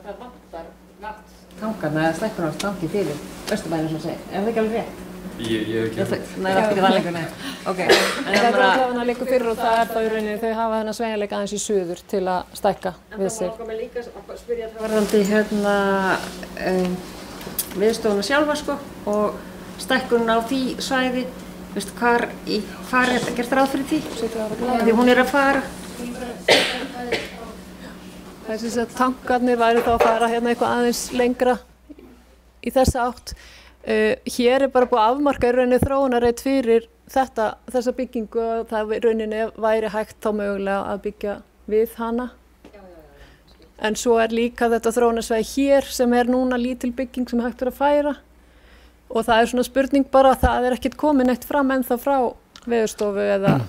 [SPEAKER 7] það vantar vatnstangarna eða stækkunarstangi fyrir Vesturbæinn sem segir. Það ekki alveg rétt?
[SPEAKER 9] Ég hef ekki alveg.
[SPEAKER 7] Nei, það ekki það lengur, nei. Ok.
[SPEAKER 4] En það allavega líka fyrir og það það í rauninni, þau hafa þennan sveigjanleika aðeins í suður til að stækka við sig. En það má mér líka að spyrja það varðandi viðstofuna sjálfa sko og stækkunum á því svæði. Veistu hvar gert ráð fyrir því? Því hún að fara. Þess að tankarnir væri þá að fara hérna eitthvað aðeins lengra í þessa átt. Hér bara búið að afmarka í rauninni þróunarreit fyrir þessa byggingu og það í rauninni væri hægt þá mögulega að byggja við hana. En svo líka þetta þróunarsvæði hér sem núna lítil bygging sem hægt að færa og það svona spurning bara að það ekkert komið neitt fram ennþá frá Veðurstofu eða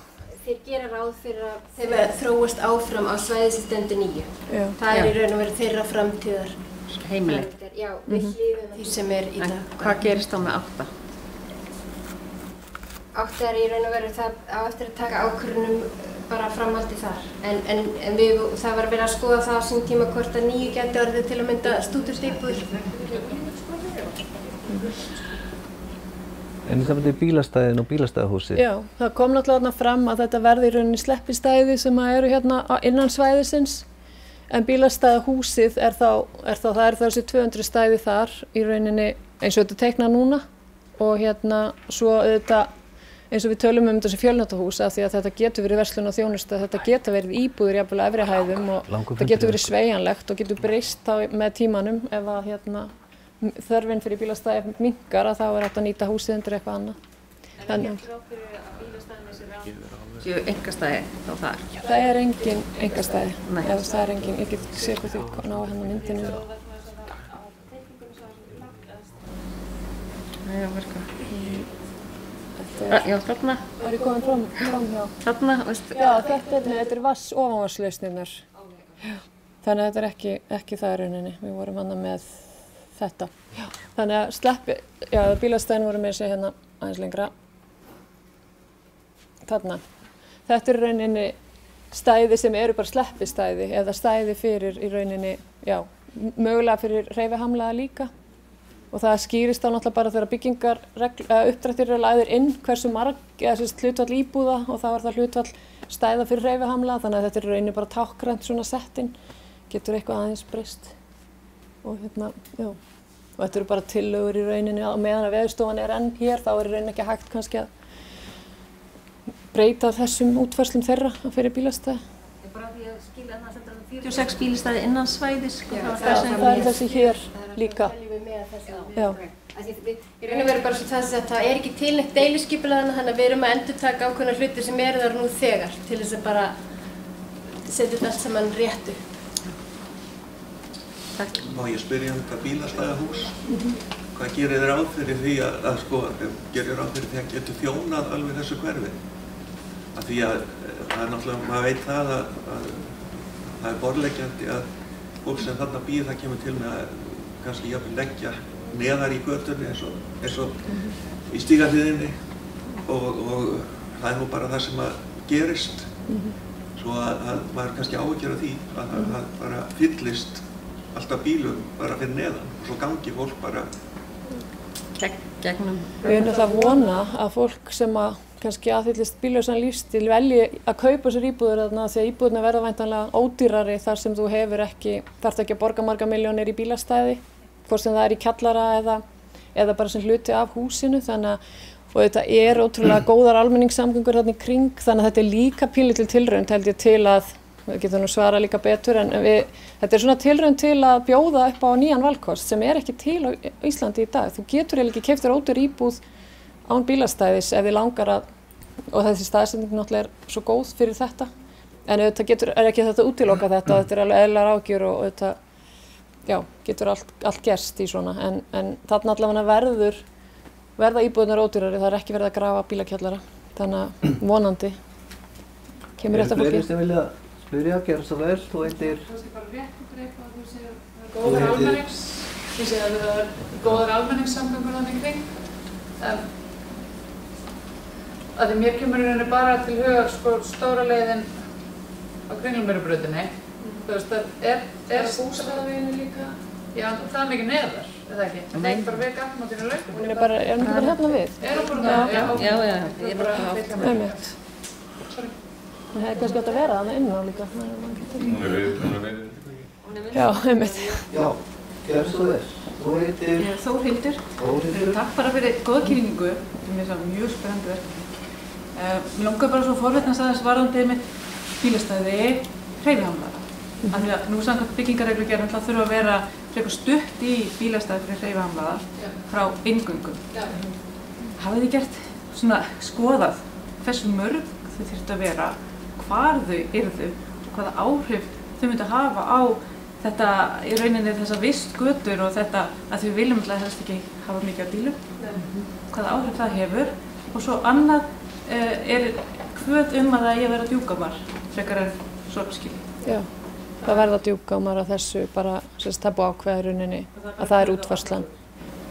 [SPEAKER 3] Þeir gera ráð fyrir að þeim þróast áfram á svæði sem stendur 9. Það í raun og veru þeirra framtíðar
[SPEAKER 7] heimili.
[SPEAKER 3] Já, við hlýðum því sem í dag.
[SPEAKER 7] Hvað gerist þá með 8?
[SPEAKER 3] 8 í raun og veru það á eftir að taka ákvörðunum bara framhaldi þar. En það var verið að skoða það á sín tíma hvort að 9 gæti orðið til að mynda stúdentaíbúðir.
[SPEAKER 1] En það var bílastæðin og bílastæðahúsið?
[SPEAKER 4] Já, það kom náttúrulega fram að þetta verði í rauninni sleppistæði sem eru hérna innan svæðisins. En bílastæðahúsið það þessi 200 stæði þar í rauninni eins og þetta teiknað núna og hérna svo auðvitað eins og við tölum þessi fjölnotahús af því að þetta getur verið verslun og þjónusta, þetta getur verið íbúðir jafnvel á efri hæðum og það getur verið sveigjanlegt og getur breyst með tímanum ef að þörfin fyrir bílastæði minnkar að þá hægt að nýta húsið undir eitthvað annað.
[SPEAKER 7] Þannig að séu einkastæði þá þar?
[SPEAKER 4] Það engin einkastæði. Eða það engin, ég get séð hvað því ná hennar myndinu.
[SPEAKER 7] Já, verka. Já, þarna.
[SPEAKER 4] Það komin fram hjá.
[SPEAKER 7] Þarna, veistu?
[SPEAKER 4] Já, þetta vatnsofanvarslausnirnar. Þannig að þetta ekki það í rauninni. Við vorum annað með þetta. Þannig að bílastæðin voru með sig hérna aðeins lengra. Þarna. Þetta rauninni stæði sem eru bara sleppistæði eða stæði fyrir í rauninni, mögulega fyrir hreyfihamlaða líka. Og það skýrist þá náttúrulega bara þegar byggingar uppdrættir eru lagðir inn hversu hlutfall íbúða og það var það hlutfall stæða fyrir hreyfihamlaða þannig að þetta rauninni bara tákgrænt svona settinn, getur eitthvað aðeins breyst. Og og þetta eru bara tillögur í rauninni og meðan að Veðurstofan enn hér þá í rauninni ekki hægt kannski að breyta þessum útfærslum þeirra fyrir bílastæði.
[SPEAKER 7] Bara því að skilja að það 46 bílastæði innan svæðis.
[SPEAKER 4] Það þessi hér líka. Já.
[SPEAKER 3] Í raun og veru bara þess að það ekki til neitt deiliskipulag þannig að við erum að endurtaka ákveðna hluti sem eru þar nú þegar til þess að bara setja þetta allt saman réttu.
[SPEAKER 7] Takk.
[SPEAKER 6] Má ég spyrja þetta bílastæðahús? Hvað gerir þér ráð fyrir því gerir ráð fyrir því að getur þjónað alveg þessu hverfi? Af því að það náttúrulega, maður veit það að það borðleggjandi að fólk sem þarna býr það kemur til með að kannski jafnvel leggja neðar í götunni eins og í stígahliðinni og það nú bara það sem að gerist svo að maður kannski áhyggjur af því að það bara fyllist alltaf bílum bara fyrir neðan og svo gangi fólk bara
[SPEAKER 7] gegnum.
[SPEAKER 4] Við erum alltaf að vona að fólk sem að kannski aðhyllist bíllausan lífstíl velji að kaupa sér íbúðir þarna því að íbúðirna verða væntanlega ódýrari þar sem þú þarft ekki að borga marga milljónir í bílastæði, hvort sem það í kjallara eða bara sem hluti af húsinu og þetta ótrúlega góðar almenningssamgöngur þarna í kring þannig að þetta líka pínlítil tilraun held ég til að við getum nú svara líka betur en þetta svona tilraun til að bjóða upp á nýjan valkost sem ekki til á Íslandi í dag. Þú getur ekki keypt þér ódýr íbúð án bílastæðis ef þið langar og þessi staðsetning náttúrulega svo góð fyrir þetta En auðvitað er ekki þetta útiloka þetta er alveg eðlilegar áhyggjur og auðvitað, já, getur allt gerst í svona. En þarna allavega verða íbúðirnar ódýrari, það er ekki verið að grafa bílakjallara. Þannig að vonandi kemur rétt að fólki.
[SPEAKER 1] Fleiri sem vilja spyrja, gera svo vel, þú heitir?
[SPEAKER 9] Þú veist bara rétt og eitthvað, þú segir góðar almennings, þú segir að það er góðar almenningssamgöngur þannig kring. Að því mér kemur henni bara til hugar sko stóra leiðin á Kringlumýrarbrautinni. Þú veist, það er bústaðaveginu líka? Já, það er mikið neðar, eða ekki? Það er bara við gatnamótinu lauk.
[SPEAKER 4] Hún er bara hérna við?
[SPEAKER 9] Er hún bara það?
[SPEAKER 7] Já, ég er bara að fylgja með.
[SPEAKER 4] Það hefði kannski átt að vera þarna inn á líka. Já, einmitt.
[SPEAKER 1] Já, gerðu svo vel. Þú heitir?
[SPEAKER 10] Þórhildur. Takk bara fyrir góða kynningu. Þetta er mjög spennandi verkefni. Mér langar bara svo forvitnast aðeins varðandi með bílastæði hreyfihamlaða. Af því að nú samkvæmt byggingarreglugerð þurfa að vera frekar stutt í bílastæði fyrir hreyfihamlaða frá inngöngum. Hafið þið gert svona skoðað hversu mörg þau þyrftu að vera, hvar þau yrðu og hvaða áhrif þau myndu að hafa á þetta í rauninni þessa vistgötur og þetta að þau viljum alltaf helst ekki hafa mikið af bílum, hvaða áhrif það hefur. Og svo annað er hvöt að það eigi að vera djúpgámar frekar en sorpskýli.
[SPEAKER 4] Já, það verða djúpgámar að þessu bara, það er búið ákveða í rauninni að það er útfærslan.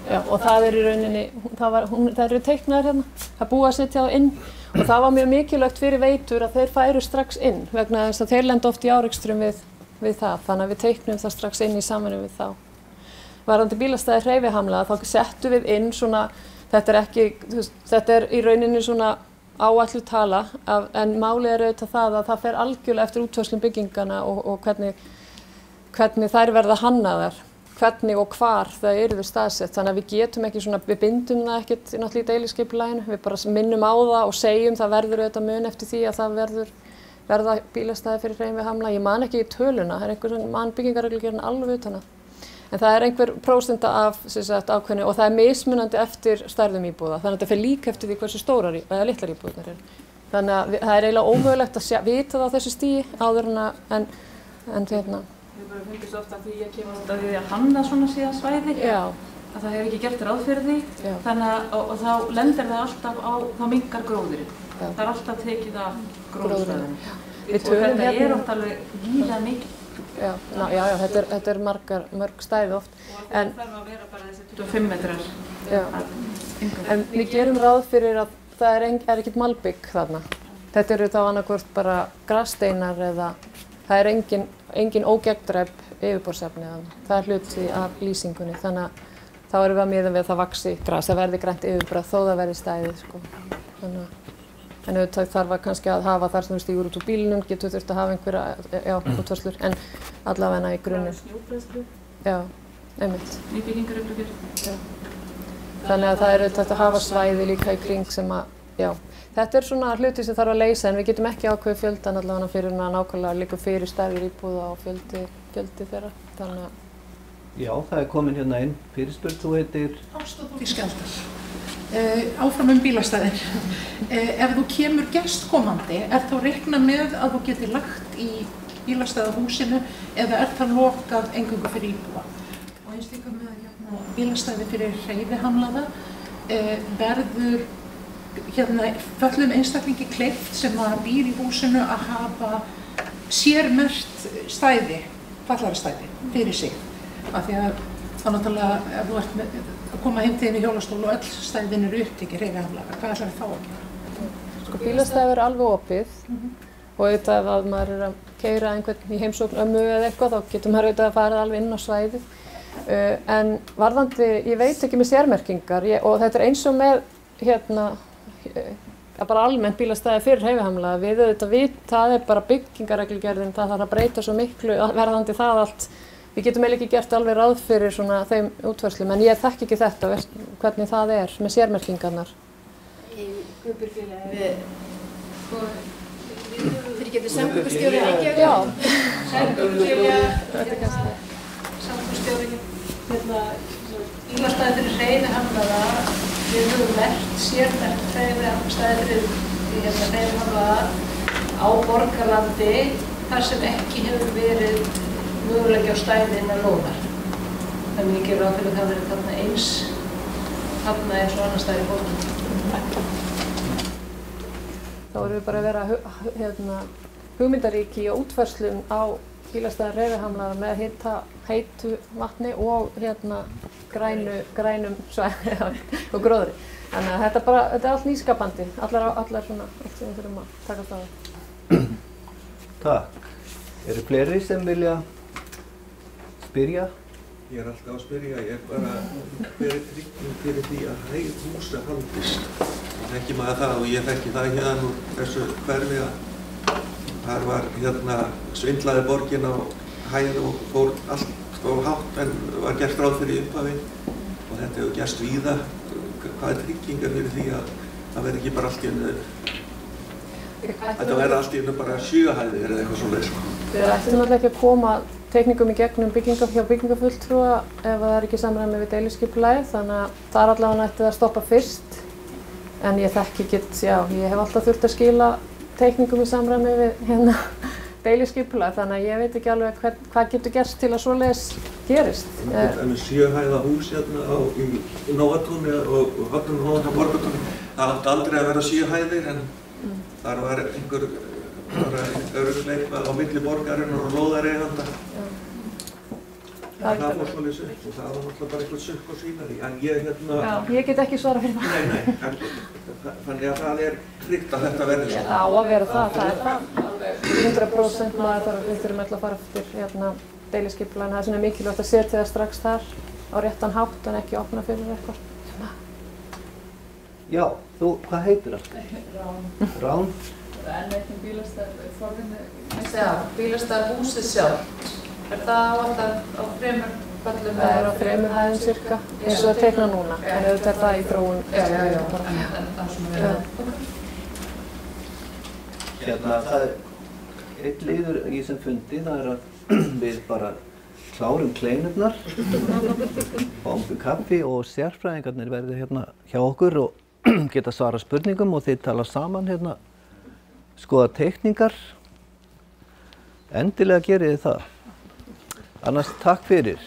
[SPEAKER 4] Já, og það er í rauninni, það eru teiknaðir hérna, það búið að setja það inn og það var mjög mikilvægt fyrir Veitur að þeir færu strax inn vegna þess að þeir lenda oft í árekstrum við það, þannig að við teiknum það strax inn í samvinnu við þá. Varðandi bílastæði hreyfihamlaða þá settum við inn svona, þetta er í rauninni svona áætluð tala, en málið er auðvitað það að það fer algjörlega eftir útfærslum byggingana og hvernig þær verða hannaðar, hvernig og hvar það yrðu staðsett. Þannig að við getum ekki svona, við bindum það ekkert náttúrulega í deiliskipulaginu, við bara minnum á það og segjum það verður auðvitað mun eftir því að það verða bílastæði fyrir hreyfihamlaða. Ég man ekki í töluna, það er einhver sem man byggingarreglugerðin alveg utan að. En það er einhver prósenta af ákveðinu og það er mismunandi eftir stærðum íbúða. Þannig að þetta fer líka eftir því hversu stórar eða litlar íbúðarnir eru. Þannig að það er eiginlega ómögulegt að vita það á þessu stigi áður en hérna.
[SPEAKER 10] Ég bara fylgist ofta að því ég kemur út af því að hanna svona síðan svæði. Já. Að það hefur ekki gert ráð fyrir því. Já. Þannig að og þá lendir það alltaf á, þá minnkar gróðurinn. Já. Það er alltaf tekið af gróðursvæðinu. Og þetta er oft alveg víða mikið.
[SPEAKER 4] Já, þetta er mörg stæði oft.
[SPEAKER 10] En það þarf að vera bara þessi 25 metrar.
[SPEAKER 4] Já. En við gerum ráð fyrir að það er ekkert malbygg þarna. Þetta eru þá annarkvort bara grassteinar eða það er engin ógegndræp yfirborðsefni þarna. Það er hluti af lýsingunni, þannig að þá erum við að miða við að það vaxi gras, það verði grænt yfirborð þó það verði stæði, sko. En auðvitað þarf að kannski að hafa þar sem þú stígur út úr bílnum, getur þurft að hafa einhverja útfærslur, en allavega í grunninn.
[SPEAKER 10] Snjóbreiðslu.
[SPEAKER 4] Já, einmitt.
[SPEAKER 10] Ný byggingarreglugerð.
[SPEAKER 4] Já. Þannig að það er auðvitað að hafa svæði líka í kring sem að, já. Þetta er svona hluti sem þarf að leysa en við getum ekki ákveðið fjöldan allavega fyrir nákvæmlega líka fyrir stærðir íbúða og fjöldi þeirra. Þannig að...
[SPEAKER 1] Já, það er komin hérna inn fyrirspurn, þú heitir?
[SPEAKER 11] Ástóðdóttir Skjaldar. Áfram bílastæðir. Ef þú kemur gestkomandi, er þá reiknað með að þú getur lagt í bílastæðahúsinu eða er það lokað eingöngu fyrir íbúða? Og eins líka með bílastæði fyrir hreyfihamlaða verður föllum einstaklingi kleift sem býr í húsinu að hafa sérmerkt stæði, fallarastæði fyrir sig. Af því að þá náttúrulega ef þú ert að koma heim til þín í hjólastól og öll stæðin eru upptekið hreyfihamlaða, hvað ætlar þá að gera?
[SPEAKER 4] Sko bílastæði er alveg opið og auðvitað ef að maður er að keyra einhvern í heimsókn ömmu eða eitthvað þá getur maður auðvitað að fara alveg inn á svæðið. En varðandi, ég veit ekki með sérmerkingar og þetta er eins og með bara almennt bílastæði fyrir hreyfihamlaða. Við auðvitað það er bara byggingarreglugerðin, það þarf að breyta svo miklu verðandi það allt. Við getum eiginlega ekki gert alveg ráð fyrir svona þeim útfærslum, en ég þekki ekki þetta, hvernig það er með sérmerkingarnar.
[SPEAKER 3] Fyrir getur samgöngustjóri Reykjavík?
[SPEAKER 4] Já.
[SPEAKER 10] Samgöngustjóri, bílastæði fyrir hreyfihamlaða, við höfum sérmerkt hreyfihamlaða á
[SPEAKER 11] á borgarlandi þar sem ekki hefur verið möguleiki á stæði innan lóðar. Þannig ég ger ráð fyrir það verið þarna eins og annar staðar í borginni.
[SPEAKER 4] Þá erum við bara að vera hugmyndaríki og útfærslum á bílastæði hreyfihamlaðra með heitu vatni og grænum svæði og gróðri. Þannig að þetta er allt nýskapandi, allt sem við þurfum að taka á það.
[SPEAKER 1] Takk. Eru fleiri sem vilja spyrja?
[SPEAKER 6] Ég alltaf að spyrja, ég bara verið trygging fyrir því að hæð húsa haldist. Þekki maður það og ég þekki það hérna úr þessu hverfi að þar var svindlaði borgin á hæð og fór allt of hátt en var gert ráð fyrir upphafi og þetta hefur gerst víða. Hvað tryggingar fyrir því að það verði ekki bara allt í einu, þetta verði allt í einu bara 7 hæðir eða eitthvað svoleiðis.
[SPEAKER 4] Við ættum náttúrulega ekki að koma teikningum í gegnum hjá byggingafulltrúa ef það er ekki samræmi við deiliskipulagið, þannig að þar allavega ætti það að stoppa fyrst. En ég þekki ekki, ég hef alltaf þurft að skila teikningum í samræmi við deiliskipulag, þannig að ég veit ekki alveg hvað getur gerst til að svoleiðis gerist.
[SPEAKER 6] Það er með 7 hæða hús í Nóatúni og Hafnum og Borgartúni. Það átti aldrei að vera 7 hæðir en þar var einhver örugglega á milli borgarinnar og lóðareiganda. Það fór svolítið upp og það var náttúrulega bara eitthvað sukk og svínari. En
[SPEAKER 4] ég get ekki svarað fyrir það.
[SPEAKER 6] Nei, þannig að það er tryggt að þetta verði svona.
[SPEAKER 4] Já, að vera það er það. 100% við þurfum alltaf að fara eftir deiliskipulaginu. Það er svona mikilvægt að setja það strax þar á réttan hátt en ekki opna fyrir eitthvað.
[SPEAKER 1] Já, hvað heitir það? Rán.
[SPEAKER 9] En eitthvað bílastæð forvinni? Já, bílastæð húsið sjálf. Er það áallt á 3 pöllum?
[SPEAKER 4] Það er á 3 hæðum cirka, eins og það teikna núna. En auðvitað er það í þróun.
[SPEAKER 9] Já. En það er svona verið.
[SPEAKER 1] Það er eitt liður í þessum fundi, það er að við bara klárum kleinurnar, fáum við kaffi og sérfræðingarnir verður hérna hjá okkur og geta svara spurningum og þið tala saman hérna, skoða teikningar. Endilega gerið þið það. Annars takk fyrir.